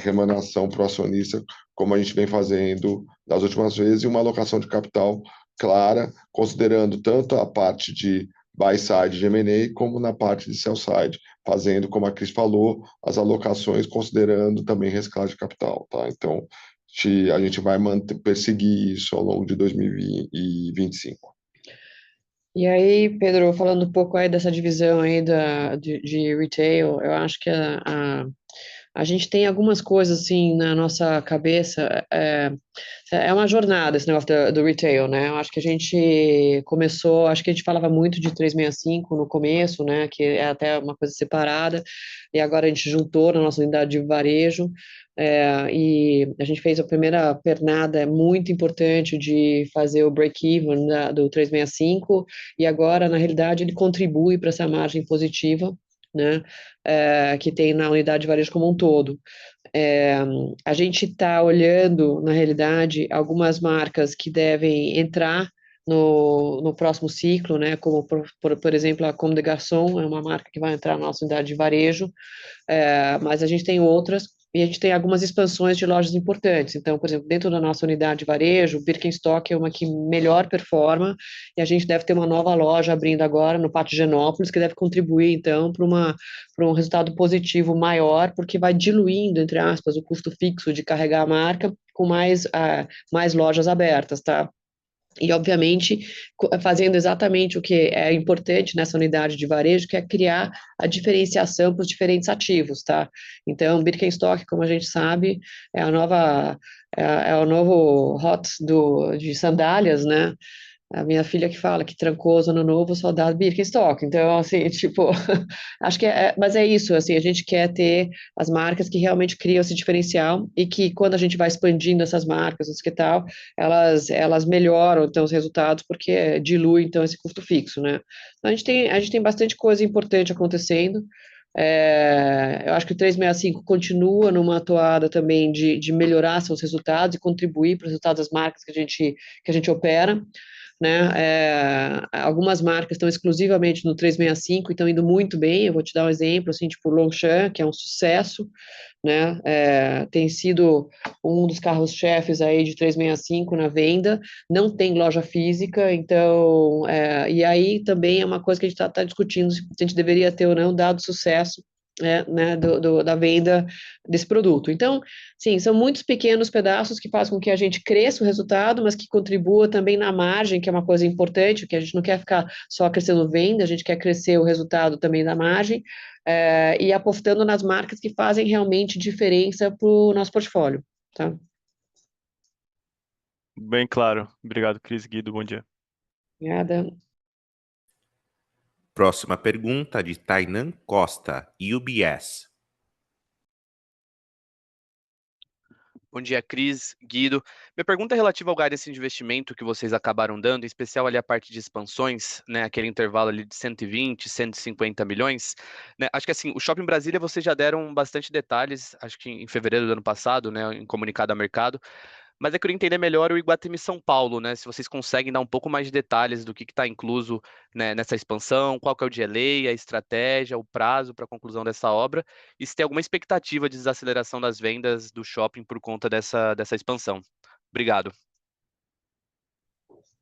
remuneração para o acionista, como a gente vem fazendo das últimas vezes, e uma alocação de capital clara, considerando tanto a parte de buy side de M&A como na parte de sell side, fazendo, como a Cris falou, as alocações considerando também reciclagem de capital, tá? Então, a gente vai perseguir isso ao longo de 2025. E aí, Pedro, falando um pouco aí dessa divisão aí de retail, eu acho que a gente tem algumas coisas assim na nossa cabeça. É uma jornada esse negócio do retail, né? Eu acho que a gente começou, acho que a gente falava muito de 365 no começo, né? Que é até uma coisa separada, e agora a gente juntou na nossa unidade de varejo. E a gente fez a primeira pernada, é muito importante, de fazer o break-even do 365, e agora, na realidade, ele contribui para essa margem positiva, né, que tem na unidade de varejo como um todo. É, a gente está olhando, na realidade, algumas marcas que devem entrar no próximo ciclo, né, como, por exemplo, a Comme des Garçons, é uma marca que vai entrar na nossa unidade de varejo, mas a gente tem outras, e a gente tem algumas expansões de lojas importantes. Então, por exemplo, dentro da nossa unidade de varejo, Birkenstock é uma que melhor performa, e a gente deve ter uma nova loja abrindo agora no Pátio Genópolis, que deve contribuir, então, para um resultado positivo maior, porque vai diluindo, entre aspas, o custo fixo de carregar a marca com mais lojas abertas, tá? E, obviamente, fazendo exatamente o que é importante nessa unidade de varejo, que é criar a diferenciação para os diferentes ativos, tá? Então, Birkenstock, como a gente sabe, é a nova, é o novo hot de sandálias, né? A minha filha que fala que Trancoso Ano Novo só dá Birkenstock. Então, assim, tipo, acho que mas é isso, assim, a gente quer ter as marcas que realmente criam esse diferencial, e que quando a gente vai expandindo essas marcas, que tal, elas melhoram, então, os resultados, porque dilui, então, esse custo fixo, né? Então, a gente tem bastante coisa importante acontecendo. Eu acho que o 365 continua numa toada também de melhorar seus resultados e contribuir para os resultados das marcas que a gente opera, né? Algumas marcas estão exclusivamente no 365 e estão indo muito bem. Eu vou te dar um exemplo, assim, tipo o Longchamp, que é um sucesso, né? Tem sido um dos carros-chefes aí de 365 na venda, não tem loja física, então, e aí também é uma coisa que a gente está discutindo, se a gente deveria ter ou não dado sucesso, né, da venda desse produto. Então, sim, são muitos pequenos pedaços que fazem com que a gente cresça o resultado, mas que contribua também na margem, que é uma coisa importante, porque a gente não quer ficar só crescendo venda, a gente quer crescer o resultado também da margem, e apostando nas marcas que fazem realmente diferença para o nosso portfólio, tá? Bem claro. Obrigado, Cris, Guido, bom dia. Obrigada. Próxima pergunta de Tainan Costa, UBS. Bom dia, Cris, Guido. Minha pergunta é relativa ao guidance de investimento que vocês acabaram dando, em especial ali a parte de expansões, né, aquele intervalo ali de 120, 150 milhões. Né, acho que assim, o Shopping Brasília vocês já deram bastante detalhes, acho que em fevereiro do ano passado, né, em comunicado ao mercado. Mas eu queria entender melhor o Iguatemi São Paulo, né? Se vocês conseguem dar um pouco mais de detalhes do que está incluso, né, nessa expansão, qual que é o delay, a estratégia, o prazo para a conclusão dessa obra, e se tem alguma expectativa de desaceleração das vendas do shopping por conta dessa expansão. Obrigado.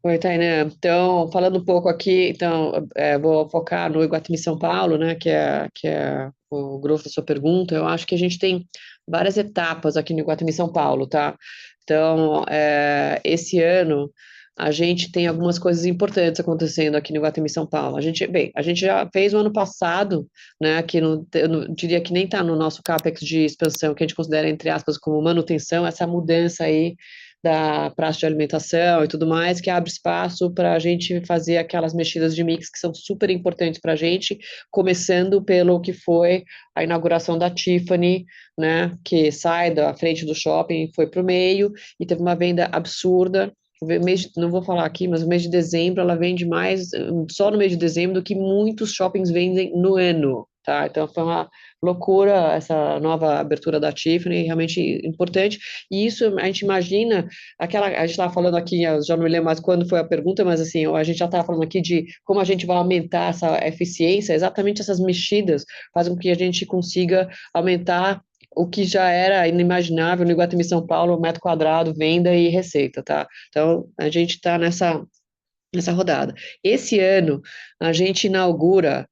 Oi, Tainan. Então, falando um pouco aqui, então, vou focar no Iguatemi São Paulo, né, que é o grosso da sua pergunta. Eu acho que a gente tem várias etapas aqui no Iguatemi São Paulo, tá? Então, esse ano, a gente tem algumas coisas importantes acontecendo aqui no Iguatemi São Paulo. A gente já fez o ano passado, né, que eu não diria que nem está no nosso CAPEX de expansão, que a gente considera, entre aspas, como manutenção, essa mudança aí da praça de alimentação e tudo mais, que abre espaço para a gente fazer aquelas mexidas de mix que são super importantes para a gente, começando pelo que foi a inauguração da Tiffany, né, que sai da frente do shopping, foi para o meio, e teve uma venda absurda. Não vou falar aqui, mas o mês de dezembro ela vende mais, só no mês de dezembro, do que muitos shoppings vendem no ano, tá? Então foi uma loucura essa nova abertura da Tiffany, realmente importante. E isso a gente imagina, a gente estava falando aqui, eu já não me lembro mais quando foi a pergunta, mas assim, a gente já estava falando aqui de como a gente vai aumentar essa eficiência, exatamente essas mexidas fazem com que a gente consiga aumentar o que já era inimaginável no Iguatemi São Paulo, metro quadrado, venda e receita, tá? Então, a gente está nessa rodada. Esse ano, a gente inaugura,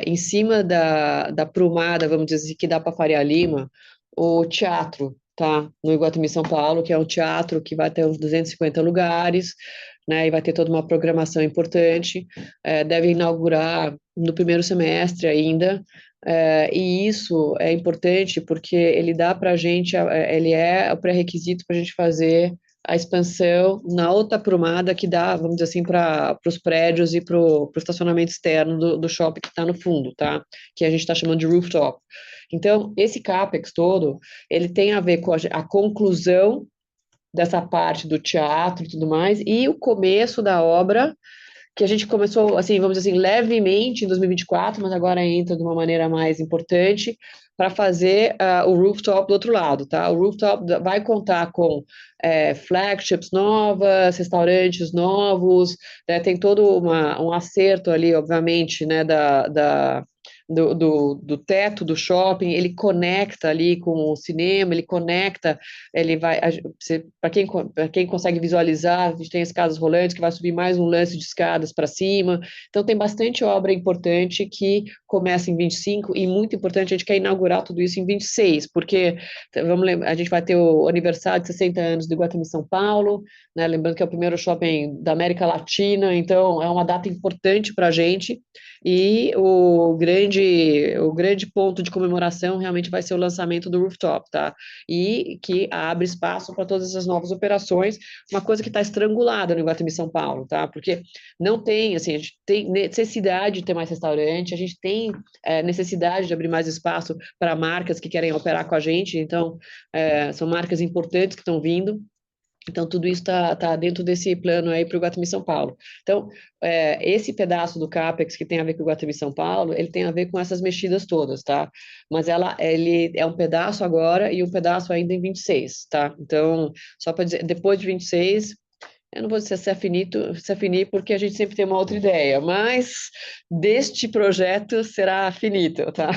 em cima da prumada, vamos dizer assim, que dá para Faria Lima, o teatro, tá? No Iguatemi São Paulo, que é um teatro que vai ter uns 250 lugares, né, e vai ter toda uma programação importante, deve inaugurar no primeiro semestre ainda, e isso é importante porque ele dá para a gente, ele é o pré-requisito para a gente fazer a expansão na outra prumada que dá, vamos dizer assim, para os prédios e para o estacionamento externo do shopping que está no fundo, tá? Que a gente está chamando de rooftop. Então, esse CAPEX todo, ele tem a ver com a conclusão dessa parte do teatro e tudo mais, e o começo da obra, que a gente começou, assim, vamos dizer assim, levemente em 2024, mas agora entra de uma maneira mais importante para fazer o rooftop do outro lado, tá? O rooftop vai contar com flagships novas, restaurantes novos, né? Tem todo um acerto ali, obviamente, né, do teto do shopping, ele conecta ali com o cinema, ele conecta, ele vai, para quem consegue visualizar, a gente tem escadas rolantes que vai subir mais um lance de escadas para cima, então tem bastante obra importante que começa em 25 e muito importante, a gente quer inaugurar tudo isso em 26, porque vamos lembrar, a gente vai ter o aniversário de 60 anos do Iguatemi São Paulo, né, lembrando que é o primeiro shopping da América Latina, então é uma data importante para a gente, e o grande ponto de comemoração realmente vai ser o lançamento do rooftop, tá? E que abre espaço para todas essas novas operações, uma coisa que está estrangulada no Iguatemi São Paulo, tá? Porque não tem, assim, a gente tem necessidade de ter mais restaurante, a gente tem necessidade de abrir mais espaço para marcas que querem operar com a gente, então são marcas importantes que estão vindo. Então, tudo isso está dentro desse plano aí para o Iguatemi São Paulo. Então, esse pedaço do CAPEX que tem a ver com o Iguatemi São Paulo, ele tem a ver com essas mexidas todas, tá? Mas ele é um pedaço agora e um pedaço ainda em 26, tá? Então, só para dizer, depois de 26, eu não vou dizer se é finito, se é finito, porque a gente sempre tem uma outra ideia, mas deste projeto será finito, tá?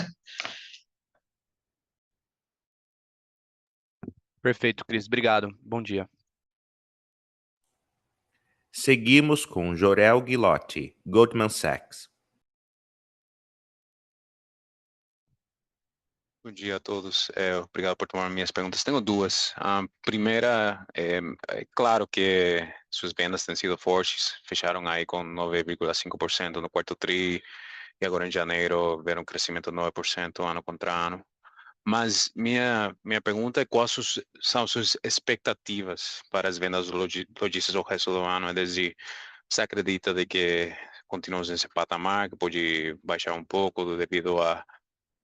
Perfeito, Cris. Obrigado. Bom dia. Seguimos com Jorel Guilotti, Goldman Sachs. Bom dia a todos. Obrigado por tomar minhas perguntas. Tenho duas. A primeira, é claro que suas vendas têm sido fortes, fecharam aí com 9,5% no quarto tri, e agora em janeiro viram um crescimento de 9% ano contra ano. Mas minha pergunta é quais são suas expectativas para as vendas lojistas ao resto do ano? É dizer, você acredita de que continuamos nesse patamar, que pode baixar um pouco devido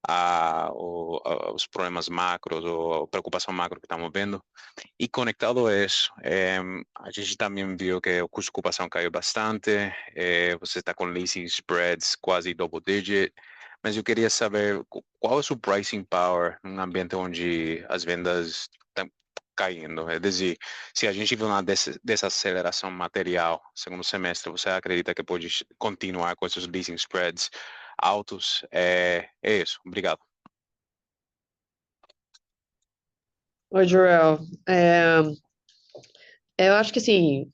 aos problemas macros ou a preocupação macro que estamos vendo? E conectado a isso, a gente também viu que o custo de ocupação caiu bastante, você está com leasing spreads quase double digit, mas eu queria saber qual é o seu pricing power num ambiente onde as vendas estão caindo. É dizer, se a gente tiver uma desaceleração material segundo semestre, você acredita que pode continuar com esses leasing spreads altos? É isso. Obrigado. Oi, Joel. Eu acho que assim,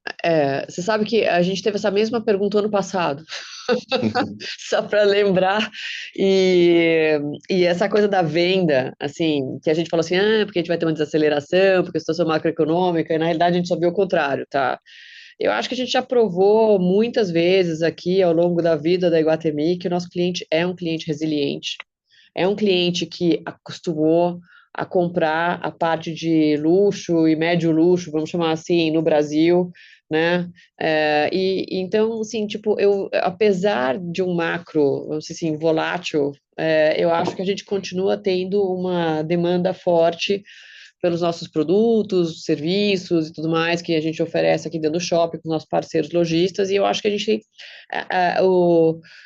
você sabe que a gente teve essa mesma pergunta ano passado, só para lembrar, e essa coisa da venda, assim, que a gente falou assim, porque a gente vai ter uma desaceleração, porque a situação macroeconômica, e na realidade a gente só viu o contrário, tá? Eu acho que a gente já provou muitas vezes aqui ao longo da vida da Iguatemi que o nosso cliente é um cliente resiliente, é um cliente que acostumou a comprar a parte de luxo e médio luxo, vamos chamar assim, no Brasil, né? E então, assim, tipo, apesar de um macro, vamos dizer assim, volátil, eu acho que a gente continua tendo uma demanda forte pelos nossos produtos, serviços e tudo mais que a gente oferece aqui dentro do shopping com os nossos parceiros lojistas, e eu acho que a gente,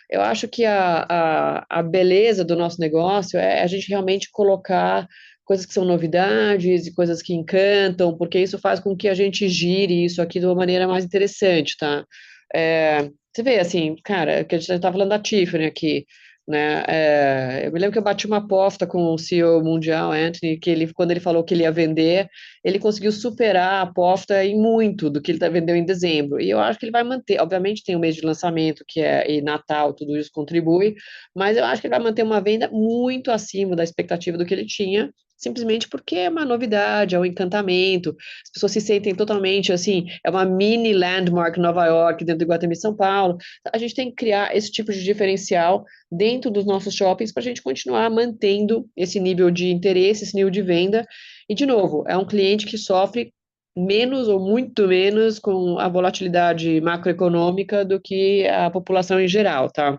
eu acho que a beleza do nosso negócio é a gente realmente colocar coisas que são novidades e coisas que encantam, porque isso faz com que a gente gire isso aqui de uma maneira mais interessante, tá? Você vê, assim, cara, que a gente estava falando da Tiffany aqui, né? Eu me lembro que eu bati uma aposta com o CEO mundial, Anthony, que quando ele falou que ele ia vender, ele conseguiu superar a aposta em muito do que ele vendeu em dezembro. E eu acho que ele vai manter. Obviamente tem o mês de lançamento, e Natal, tudo isso contribui, mas eu acho que ele vai manter uma venda muito acima da expectativa do que ele tinha. simplesmente porque é uma novidade, é um encantamento, as pessoas se sentem totalmente assim, é uma mini landmark Nova York dentro do Iguatemi São Paulo. A gente tem que criar esse tipo de diferencial dentro dos nossos shoppings para a gente continuar mantendo esse nível de interesse, esse nível de venda. E, de novo, é um cliente que sofre menos ou muito menos com a volatilidade macroeconômica do que a população em geral, tá?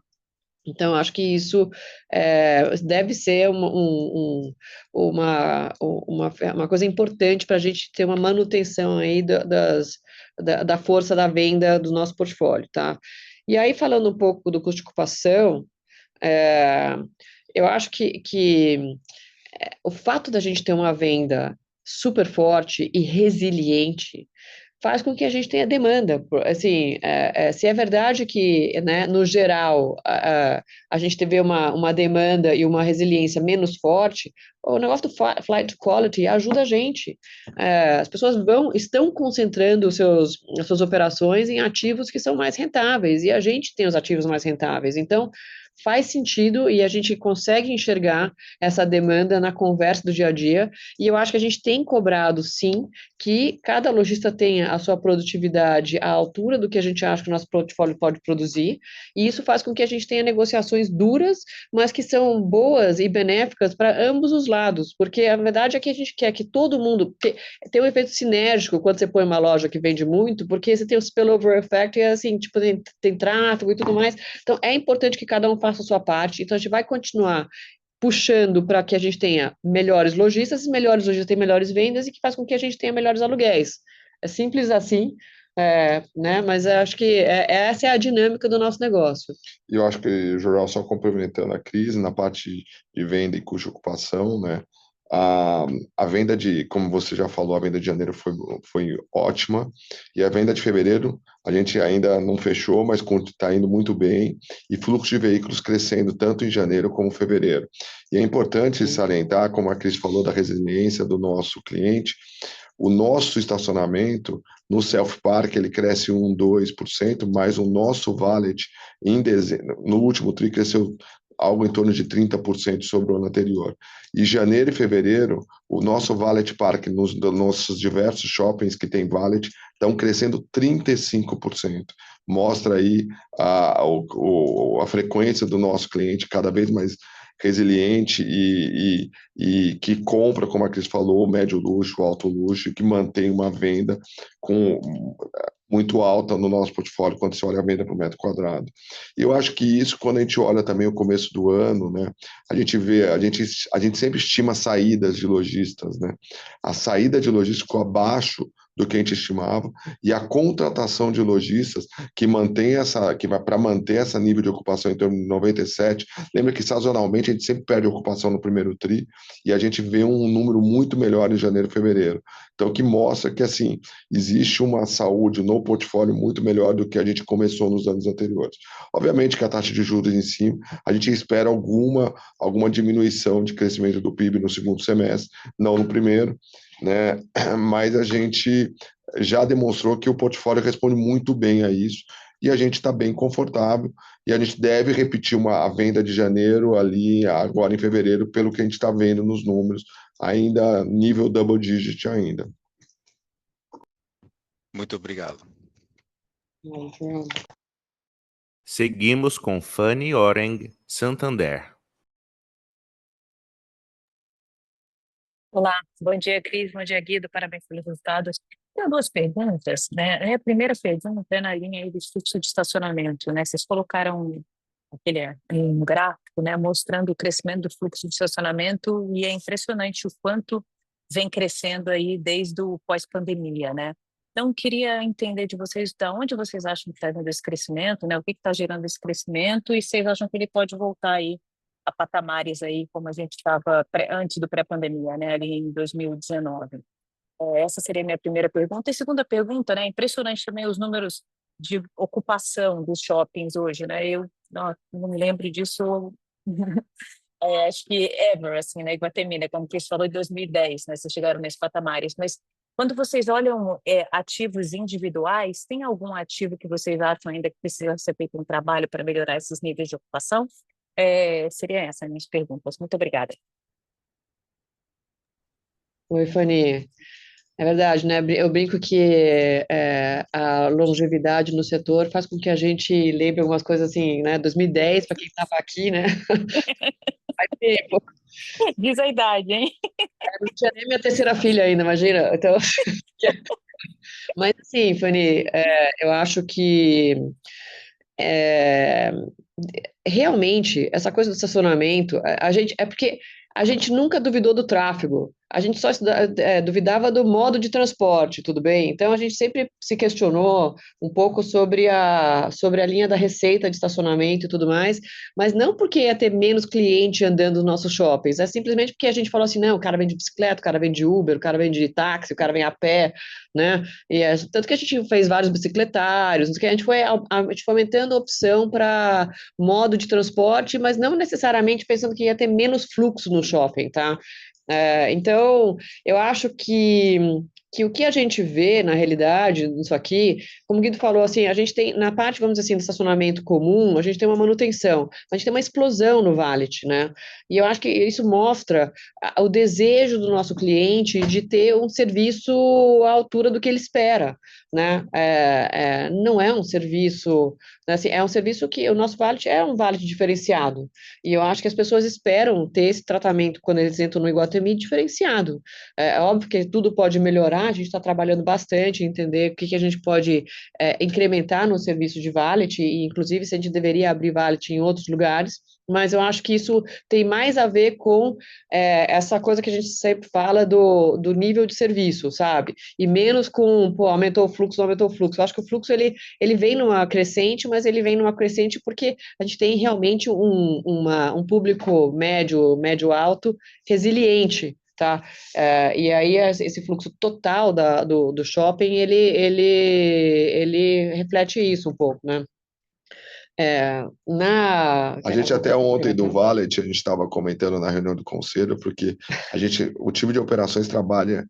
Então, acho que isso deve ser uma coisa importante para a gente ter uma manutenção aí da força da venda do nosso portfólio, tá? E aí, falando um pouco do custo de ocupação, é, eu acho que o fato da gente ter uma venda super forte e resiliente faz com que a gente tenha demanda. Assim, se é verdade que, né, no geral, a gente teve uma demanda e uma resiliência menos forte, o negócio do flight to quality ajuda a gente. As pessoas estão concentrando as suas operações em ativos que são mais rentáveis, e a gente tem os ativos mais rentáveis. Então, faz sentido e a gente consegue enxergar essa demanda na conversa do dia a dia, e eu acho que a gente tem cobrado, sim, que cada lojista tenha a sua produtividade à altura do que a gente acha que o nosso portfólio pode produzir, e isso faz com que a gente tenha negociações duras, mas que são boas e benéficas para ambos os lados, porque a verdade é que a gente quer que todo mundo tenha um efeito sinérgico quando você põe uma loja que vende muito, porque você tem o spillover effect, e assim, tipo, tem tráfego e tudo mais, então é importante que cada um faça a sua parte, então a gente vai continuar puxando para que a gente tenha melhores lojistas têm melhores vendas e que faz com que a gente tenha melhores aluguéis. É simples assim, né? Mas eu acho que essa é a dinâmica do nosso negócio. E eu acho que, Jorel, só complementando a crise, na parte de venda e custo de ocupação, né? A venda como você já falou, a venda de janeiro foi ótima, e a venda de fevereiro, a gente ainda não fechou, mas está indo muito bem, e fluxo de veículos crescendo tanto em janeiro como em fevereiro. E é importante salientar, como a Cris falou, da resiliência do nosso cliente, o nosso estacionamento no self-park ele cresce 2%, mas o nosso valet no último TRI cresceu algo em torno de 30% sobre o ano anterior. E janeiro e fevereiro, o nosso valet park nos nossos diversos shoppings que tem valet estão crescendo 35%. Mostra aí a frequência do nosso cliente cada vez mais resiliente e que compra, como a Cris falou, o médio luxo, o alto luxo, e que mantém uma venda muito alta no nosso portfólio quando você olha a venda por metro quadrado. E eu acho que isso, quando a gente olha também o começo do ano, né, a gente sempre estima saídas de lojistas, né? A saída de lojistas ficou abaixo do que a gente estimava, e a contratação de lojistas que vai para manter esse nível de ocupação em torno de 97. Lembra que sazonalmente a gente sempre perde ocupação no primeiro TRI, e a gente vê um número muito melhor em janeiro e fevereiro. Então, que mostra que assim existe uma saúde no portfólio muito melhor do que a gente começou nos anos anteriores. Obviamente que a taxa de juros em cima, a gente espera alguma diminuição de crescimento do PIB no segundo semestre, não no primeiro, né? Mas a gente já demonstrou que o portfólio responde muito bem a isso, e a gente está bem confortável, e a gente deve repetir a venda de janeiro ali agora em fevereiro, pelo que a gente está vendo nos números, ainda nível double digit ainda. Muito obrigado. Seguimos com Fanny Oreng, Santander. Olá, bom dia, Cris, bom dia, Guido, parabéns pelos resultados. Tenho duas perguntas, né? A primeira pergunta é na linha aí do fluxo de estacionamento, né? Vocês colocaram um gráfico, né, mostrando o crescimento do fluxo de estacionamento, e é impressionante o quanto vem crescendo aí desde o pós-pandemia, né? Então, queria entender de vocês de onde vocês acham que está vindo esse crescimento, né? O que está gerando esse crescimento, e vocês acham que ele pode voltar aí a patamares aí como a gente estava antes do pré-pandemia, né, ali em 2019. Essa seria a minha primeira pergunta. E segunda pergunta, né, impressionante também os números de ocupação dos shoppings hoje, né, eu não me lembro disso, acho que ever, assim, né, Iguatemi, né, como o Cris falou, em 2010, né, vocês chegaram nesses patamares, mas quando vocês olham ativos individuais, tem algum ativo que vocês acham ainda que precisa ser feito um trabalho para melhorar esses níveis de ocupação? Seria essa as minhas perguntas. Muito obrigada. Oi, Fanny. É verdade, né? Eu brinco que a longevidade no setor faz com que a gente lembre algumas coisas assim, né? 2010, para quem estava aqui, né? Faz tempo. Diz a idade, hein? Eu não tinha nem minha terceira filha ainda, imagina. Então, mas assim, Fanny, eu acho que é, realmente, essa coisa do estacionamento, a gente, é porque a gente nunca duvidou do tráfego, a gente só duvidava do modo de transporte, tudo bem? Então a gente sempre se questionou um pouco sobre a linha da receita de estacionamento e tudo mais, mas não porque ia ter menos cliente andando nos nossos shoppings, é simplesmente porque a gente falou assim, não, o cara vem de bicicleta, o cara vem de Uber, o cara vem de táxi, o cara vem a pé, né? Tanto que a gente fez vários bicicletários, que a gente foi aumentando a opção para modo de transporte, mas não necessariamente pensando que ia ter menos fluxo no shopping, tá? Então, eu acho que o que a gente vê na realidade nisso aqui, como o Guido falou, assim, a gente tem, na parte, vamos dizer assim, do estacionamento comum, a gente tem uma manutenção, a gente tem uma explosão no valet, né? E eu acho que isso mostra o desejo do nosso cliente de ter um serviço à altura do que ele espera, né? Não é um serviço, assim, é um serviço que o nosso valet é um valet diferenciado. E eu acho que as pessoas esperam ter esse tratamento quando eles entram no Iguatemi diferenciado. É óbvio que tudo pode melhorar, a gente está trabalhando bastante em entender o que a gente pode incrementar no serviço de valet, e inclusive se a gente deveria abrir valet em outros lugares, mas eu acho que isso tem mais a ver com essa coisa que a gente sempre fala do nível de serviço, sabe? E menos com, pô, aumentou o fluxo, não aumentou o fluxo. Eu acho que o fluxo, ele vem numa crescente, mas ele vem numa crescente porque a gente tem realmente um público médio alto, resiliente, tá? E aí esse fluxo total do shopping, ele reflete isso um pouco, né? A gente até ontem do Valet, a gente estava comentando na reunião do conselho, porque o time de operações trabalha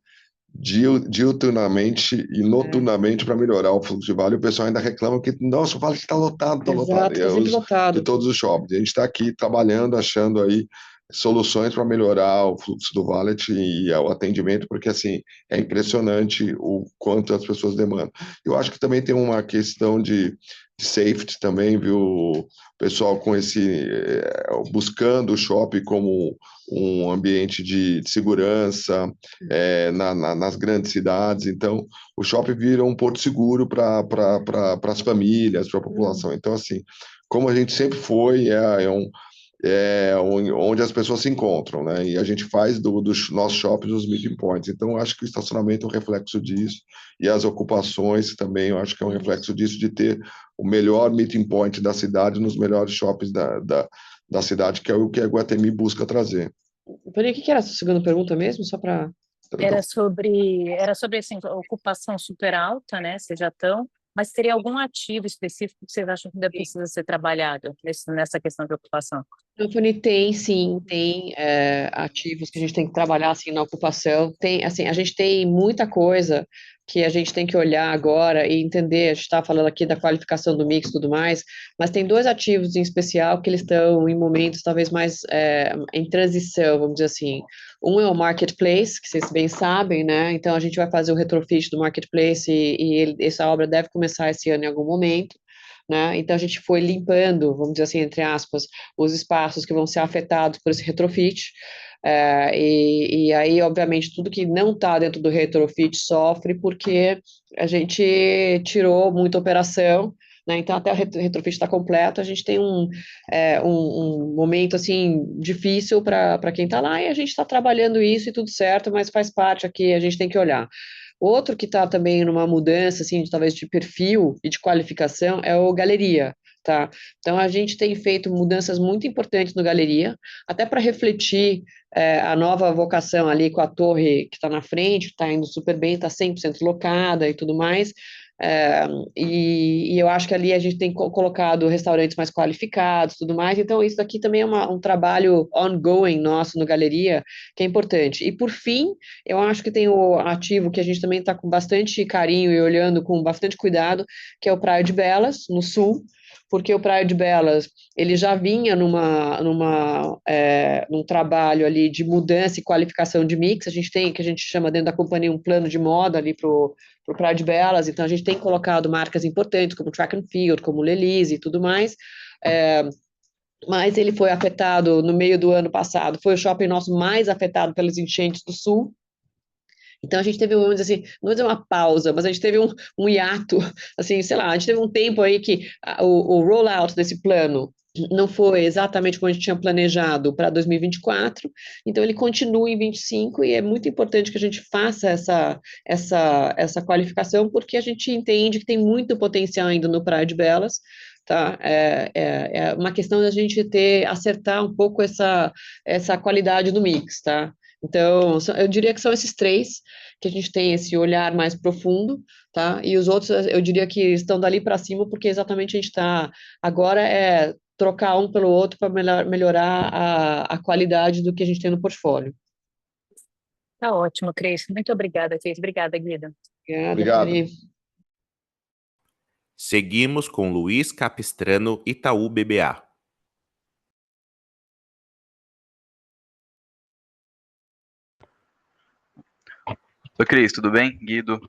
diuturnamente e noturnamente para melhorar o fluxo de vale. O pessoal ainda reclama que, nossa, o Valet está lotado, está lotado. Exato, tá sempre lotado. De todos os shoppings. A gente está aqui trabalhando, achando aí soluções para melhorar o fluxo do Valet e o atendimento, porque assim, é impressionante o quanto as pessoas demandam. Eu acho que também tem uma questão de safety também, viu? O pessoal com buscando o shopping como um ambiente de segurança nas grandes cidades. Então, o shopping vira um porto seguro para as famílias, para a população. Então, assim, como a gente sempre foi, onde as pessoas se encontram, né? E a gente faz dos nossos shoppings os meeting points. Então, eu acho que o estacionamento é um reflexo disso, e as ocupações também, eu acho que é um reflexo disso, de ter o melhor meeting point da cidade nos melhores shoppings da cidade, que é o que a Iguatemi busca trazer. Peraí, o que era a sua segunda pergunta mesmo? Só para... Era sobre assim, a ocupação super alta, né? Vocês já estão, mas teria algum ativo específico que vocês acham que ainda precisa ser trabalhado nessa questão de ocupação? Fanny, tem, sim, tem ativos que a gente tem que trabalhar, assim, na ocupação. Tem, assim, a gente tem muita coisa que a gente tem que olhar agora e entender. A gente está falando aqui da qualificação do mix e tudo mais, mas tem dois ativos em especial que eles estão em momentos talvez mais em transição, vamos dizer assim. Um é o Marketplace, que vocês bem sabem, né? Então a gente vai fazer o retrofit do Marketplace e essa obra deve começar esse ano em algum momento. Né? Então a gente foi limpando, vamos dizer assim, entre aspas, os espaços que vão ser afetados por esse retrofit, e aí, obviamente, tudo que não está dentro do retrofit sofre porque a gente tirou muita operação, né? Então até o retrofit está completo, a gente tem um momento assim difícil para quem está lá, e a gente está trabalhando isso e tudo certo, mas faz parte aqui, a gente tem que olhar. Outro que está também numa mudança, assim, talvez de perfil e de qualificação, é o Galeria, tá? Então, a gente tem feito mudanças muito importantes no Galeria, até para refletir a nova vocação ali com a torre que está na frente, está indo super bem, está 100% locada e tudo mais. E eu acho que ali a gente tem colocado restaurantes mais qualificados, tudo mais, então isso aqui também é um trabalho ongoing nosso no Galeria, que é importante. E por fim, eu acho que tem o ativo que a gente também está com bastante carinho e olhando com bastante cuidado, que é o Praia de Belas, no sul, porque o Praia de Belas, ele já vinha num trabalho ali de mudança e qualificação de mix, a gente tem, que a gente chama dentro da companhia, um plano de moda ali para o Praia de Belas, então a gente tem colocado marcas importantes, como Track and Field, como Lelise e tudo mais, mas ele foi afetado no meio do ano passado, foi o shopping nosso mais afetado pelas enchentes do sul. Então a gente teve, vamos dizer assim, não vou dizer uma pausa, mas a gente teve um hiato, assim, sei lá, a gente teve um tempo aí que o rollout desse plano não foi exatamente como a gente tinha planejado para 2024, então ele continua em 25 e é muito importante que a gente faça essa qualificação, porque a gente entende que tem muito potencial ainda no Praia de Belas, tá? É uma questão da gente acertar um pouco essa qualidade do mix, tá? Então, eu diria que são esses três que a gente tem esse olhar mais profundo, tá? E os outros, eu diria que estão dali para cima, porque exatamente a gente está agora trocar um pelo outro para melhorar a qualidade do que a gente tem no portfólio. Tá ótimo, Cris. Muito obrigada, Cris. Obrigada, Guida. Obrigada, Obrigado. Felipe. Seguimos com Luiz Capistrano, Itaú BBA. Oi, Cris, tudo bem? Guido,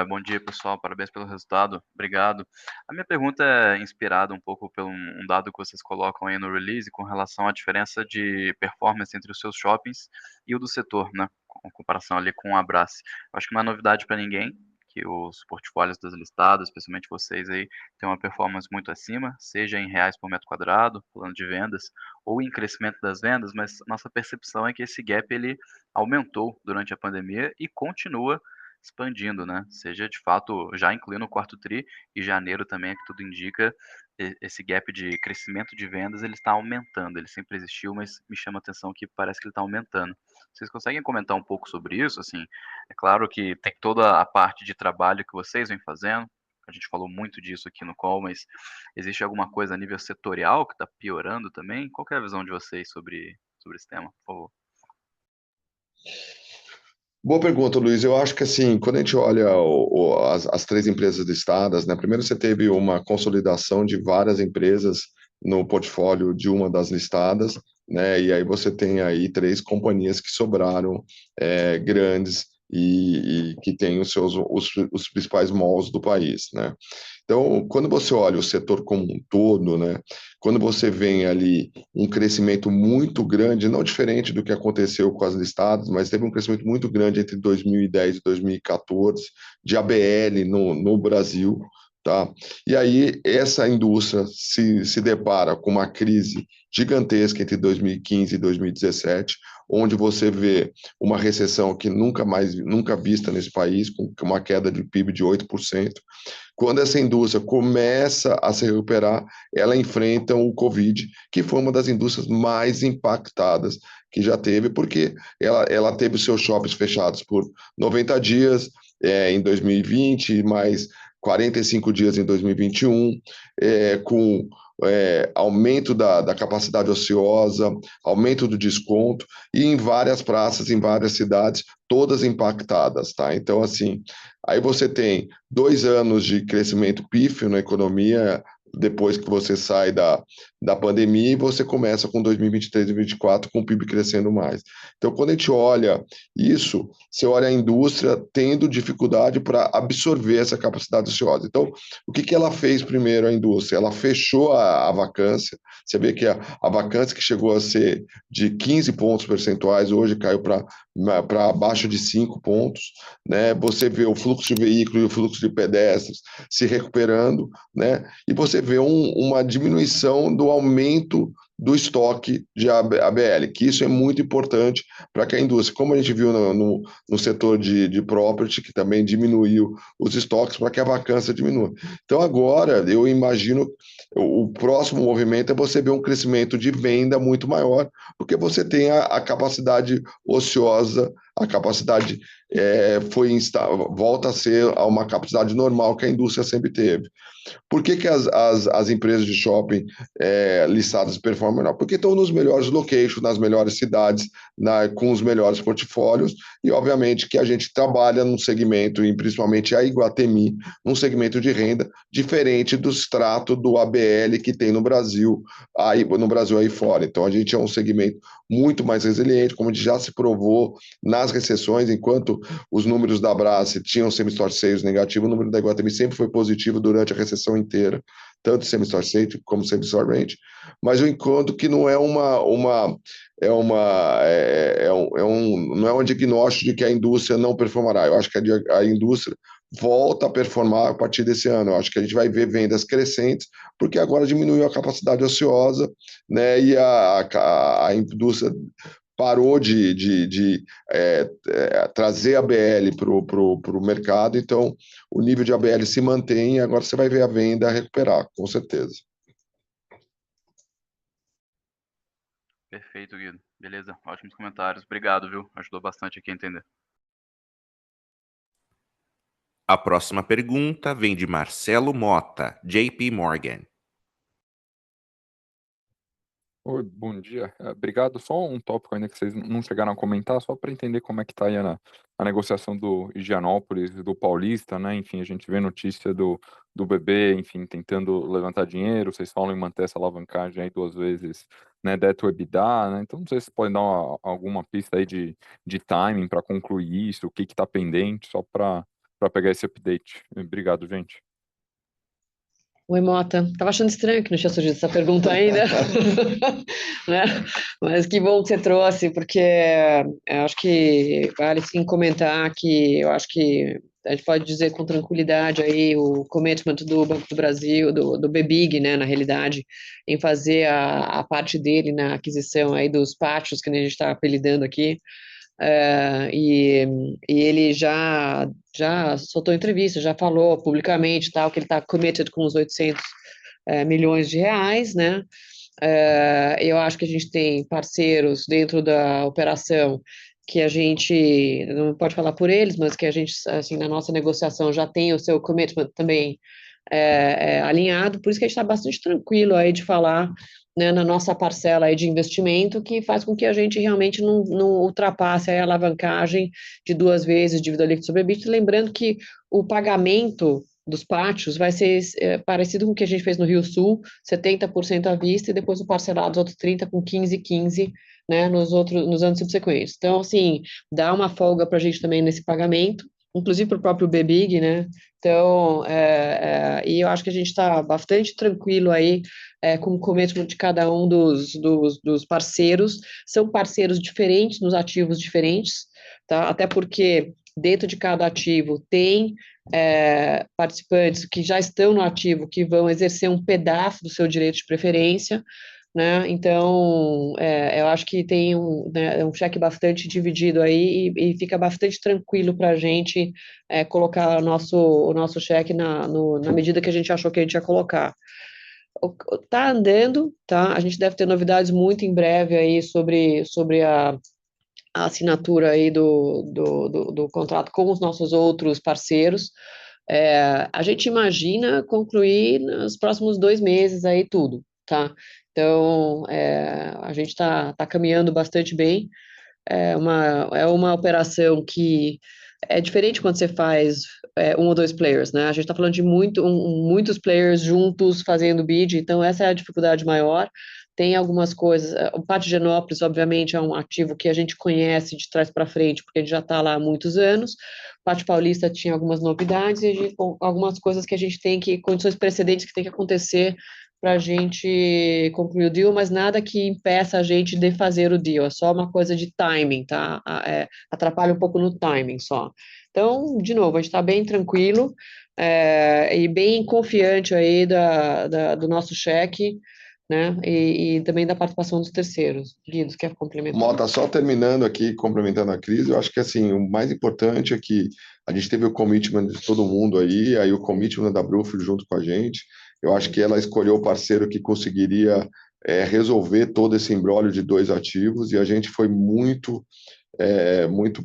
bom dia, pessoal, parabéns pelo resultado, obrigado. A minha pergunta é inspirada um pouco por um dado que vocês colocam aí no release com relação à diferença de performance entre os seus shoppings e o do setor, né, com comparação ali com o Abrace. Eu acho que não é novidade para ninguém que os portfólios das listadas, especialmente vocês aí, têm uma performance muito acima, seja em reais por metro quadrado, falando de vendas, ou em crescimento das vendas, mas nossa percepção é que esse gap, ele aumentou durante a pandemia e continua expandindo, né? Seja de fato já incluindo o quarto tri e janeiro também, é que tudo indica, esse gap de crescimento de vendas ele está aumentando. Ele sempre existiu, mas me chama a atenção que parece que ele está aumentando. Vocês conseguem comentar um pouco sobre isso? Assim, é claro que tem toda a parte de trabalho que vocês vêm fazendo. A gente falou muito disso aqui no call, mas existe alguma coisa a nível setorial que está piorando também? Qual que é a visão de vocês sobre esse tema, por favor? Boa pergunta, Luiz. Eu acho que assim, quando a gente olha as três empresas listadas, né? Primeiro você teve uma consolidação de várias empresas no portfólio de uma das listadas, né? E aí você tem aí três companhias que sobraram grandes e que têm os principais malls do país, né? Então, quando você olha o setor como um todo, né, quando você vê ali um crescimento muito grande, não diferente do que aconteceu com as listadas, mas teve um crescimento muito grande entre 2010 e 2014 de ABL no Brasil, tá? E aí essa indústria se depara com uma crise gigantesca entre 2015 e 2017, onde você vê uma recessão que nunca vista nesse país, com uma queda de PIB de 8%. Quando essa indústria começa a se recuperar, ela enfrenta o Covid, que foi uma das indústrias mais impactadas que já teve, porque ela teve os seus shoppings fechados por 90 dias em 2020, mais 45 dias em 2021, com aumento da capacidade ociosa, aumento do desconto, e em várias praças, em várias cidades, todas impactadas, tá? Então, assim, aí você tem 2 anos de crescimento pífio na economia, depois que você sai da pandemia, e você começa com 2023 e 2024 com o PIB crescendo mais. Então, quando a gente olha isso, você olha a indústria tendo dificuldade para absorver essa capacidade ociosa. Então, o que ela fez primeiro, a indústria? Ela fechou a vacância. Você vê que a vacância que chegou a ser de 15 pontos percentuais, hoje caiu para abaixo de 5 pontos, né? Você vê o fluxo de veículos e o fluxo de pedestres se recuperando, né? E você vê uma diminuição do aumento do estoque de ABL, que isso é muito importante para que a indústria, como a gente viu no setor de property, que também diminuiu os estoques para que a vacância diminua. Então agora eu imagino o próximo movimento é você ver um crescimento de venda muito maior, porque você tem a capacidade ociosa a capacidade volta a ser uma capacidade normal que a indústria sempre teve. Por que as empresas de shopping listadas performam melhor? Porque estão nos melhores locations, nas melhores cidades, com os melhores portfólios, e obviamente que a gente trabalha num segmento, e principalmente a Iguatemi, num segmento de renda diferente do extrato do ABL que tem no Brasil aí fora. Então a gente é um segmento muito mais resiliente, como já se provou nas recessões, enquanto os números da Brás tinham same-store sales negativo, o número da Iguatemi sempre foi positivo durante a recessão inteira, tanto same-store sales como same-store rent, mas eu encontro que não é não é um diagnóstico de que a indústria não performará. Eu acho que a indústria volta a performar a partir desse ano. Eu acho que a gente vai ver vendas crescentes, porque agora diminuiu a capacidade ociosa, né, e a indústria parou de trazer a ABL para o mercado, então o nível de ABL se mantém e agora você vai ver a venda recuperar, com certeza. Perfeito, Guido. Beleza, ótimos comentários. Obrigado, viu? Ajudou bastante aqui a entender. A próxima pergunta vem de Marcelo Mota, JP Morgan. Oi, bom dia. Obrigado. Só um tópico ainda que vocês não chegaram a comentar, só para entender como é que está aí a negociação do Higienópolis e do Paulista, né? Enfim, a gente vê notícia do BB, enfim, tentando levantar dinheiro, vocês falam em manter essa alavancagem aí 2 vezes, né, debt to EBITDA, né? Então, não sei se podem dar alguma pista aí de timing para concluir isso, o que está pendente, só para pegar esse update. Obrigado, gente. Oi, Mota. Tava achando estranho que não tinha surgido essa pergunta ainda, né? Mas que bom que você trouxe, porque eu acho que vale sim comentar que eu acho que a gente pode dizer com tranquilidade aí o commitment do Banco do Brasil, do BBIG, né, na realidade, em fazer a parte dele na aquisição aí dos pátios, que a gente está apelidando aqui. E ele já soltou entrevista, já falou publicamente tal, que ele está committed com os 800 milhões de reais, né? Eu acho que a gente tem parceiros dentro da operação que a gente não pode falar por eles, mas que a gente, assim, na nossa negociação já tem o seu commitment também alinhado, por isso que a gente está bastante tranquilo aí de falar, né, na nossa parcela aí de investimento, que faz com que a gente realmente não ultrapasse aí a alavancagem de 2 vezes dívida líquida sobre EBITDA, lembrando que o pagamento dos pátios vai ser parecido com o que a gente fez no Rio Sul, 70% à vista e depois o parcelado os outros 30% com 15%, né, nos anos subsequentes. Então, assim, dá uma folga para a gente também nesse pagamento, inclusive para o próprio BBIG, né? Então, e eu acho que a gente está bastante tranquilo aí com o commitment de cada um dos parceiros. São parceiros diferentes nos ativos diferentes, tá? Até porque dentro de cada ativo tem participantes que já estão no ativo que vão exercer um pedaço do seu direito de preferência, né? Então, eu acho que tem um cheque bastante dividido aí e fica bastante tranquilo para a gente colocar o nosso cheque na medida que a gente achou que a gente ia colocar. Tá andando, tá? A gente deve ter novidades muito em breve aí sobre a assinatura aí do contrato com os nossos outros parceiros. A gente imagina concluir nos próximos 2 meses aí tudo, tá? Então, a gente está caminhando bastante bem. É uma operação que é diferente quando você faz 1 ou 2 players, né? A gente está falando de muitos players juntos fazendo bid, então essa é a dificuldade maior. Tem algumas coisas. O Pátio de Higienópolis, obviamente, é um ativo que a gente conhece de trás para frente, porque a gente já está lá há muitos anos. O Pátio Paulista tinha algumas novidades e algumas coisas que a gente tem condições precedentes que tem que acontecer para a gente concluir o deal, mas nada que impeça a gente de fazer o deal, é só uma coisa de timing, tá? Atrapalha um pouco no timing só. Então, de novo, a gente está bem tranquilo e bem confiante aí do nosso cheque, né? E também da participação dos terceiros. Guido, quer complementar? Mota, só terminando aqui, complementando a crise, eu acho que assim, o mais importante é que a gente teve o commitment de todo mundo aí o commitment da Brookfield junto com a gente. Eu acho que ela escolheu o parceiro que conseguiria resolver todo esse imbróglio de 2 ativos e a gente foi muito muito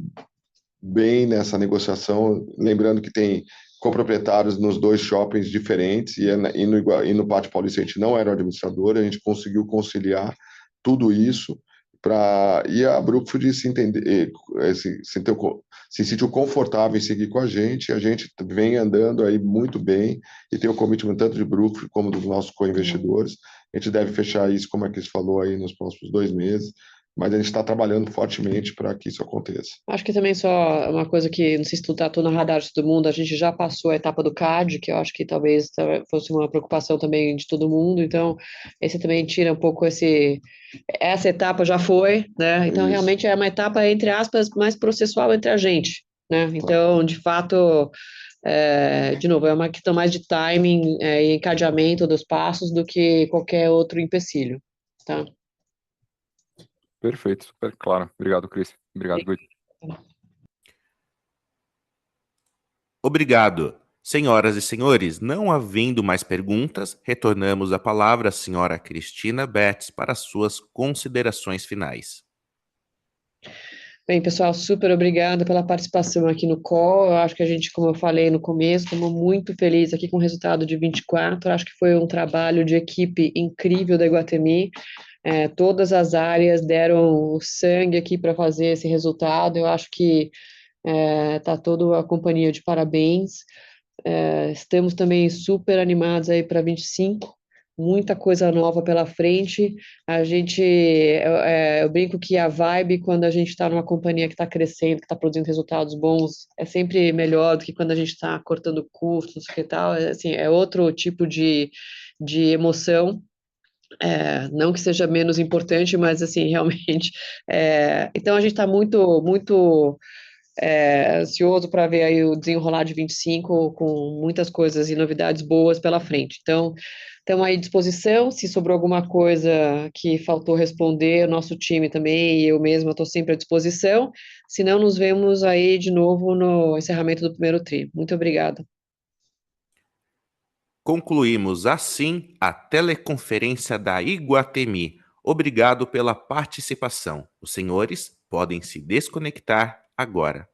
bem nessa negociação, lembrando que tem coproprietários nos 2 shoppings diferentes, e no Pátio Paulista a gente não era o administrador, a gente conseguiu conciliar tudo isso, e a Brookfield se sentiu confortável em seguir com a gente vem andando aí muito bem, e tem o commitment tanto de Brookfield como dos nossos co-investidores. A gente deve fechar isso, como a Cris falou, aí nos próximos 2 meses, mas a gente está trabalhando fortemente para que isso aconteça. Acho que também só uma coisa que, não sei se tu tá no radar de todo mundo, a gente já passou a etapa do CAD, que eu acho que talvez fosse uma preocupação também de todo mundo, então esse também tira um pouco essa etapa já foi, né? Então Isso. realmente é uma etapa, entre aspas, mais processual entre a gente, né? Então, de fato, de novo, é uma questão mais de timing e encadeamento dos passos do que qualquer outro empecilho, tá? Perfeito, super claro. Obrigado, Cris. Obrigado, Guido. Obrigado. Senhoras e senhores, não havendo mais perguntas, retornamos a palavra à senhora Cristina Betts para suas considerações finais. Bem, pessoal, super obrigada pela participação aqui no call. Eu acho que a gente, como eu falei no começo, estamos muito felizes aqui com o resultado de 24. Eu acho que foi um trabalho de equipe incrível da Iguatemi. Todas as áreas deram o sangue aqui para fazer esse resultado. Eu acho que está toda a companhia de parabéns. Estamos também super animados aí para 25. Muita coisa nova pela frente. Eu brinco que a vibe, quando a gente está numa companhia que está crescendo, que está produzindo resultados bons, é sempre melhor do que quando a gente está cortando custos, não sei o que tal. Assim, é outro tipo de emoção. Não que seja menos importante, mas assim, realmente. Então a gente está muito, muito ansioso para ver aí o desenrolar de 25 com muitas coisas e novidades boas pela frente. Então, estamos aí à disposição. Se sobrou alguma coisa que faltou responder, o nosso time também e eu mesma estou sempre à disposição. Se não, nos vemos aí de novo no encerramento do primeiro tri. Muito obrigada. Concluímos assim a teleconferência da Iguatemi. Obrigado pela participação. Os senhores podem se desconectar agora.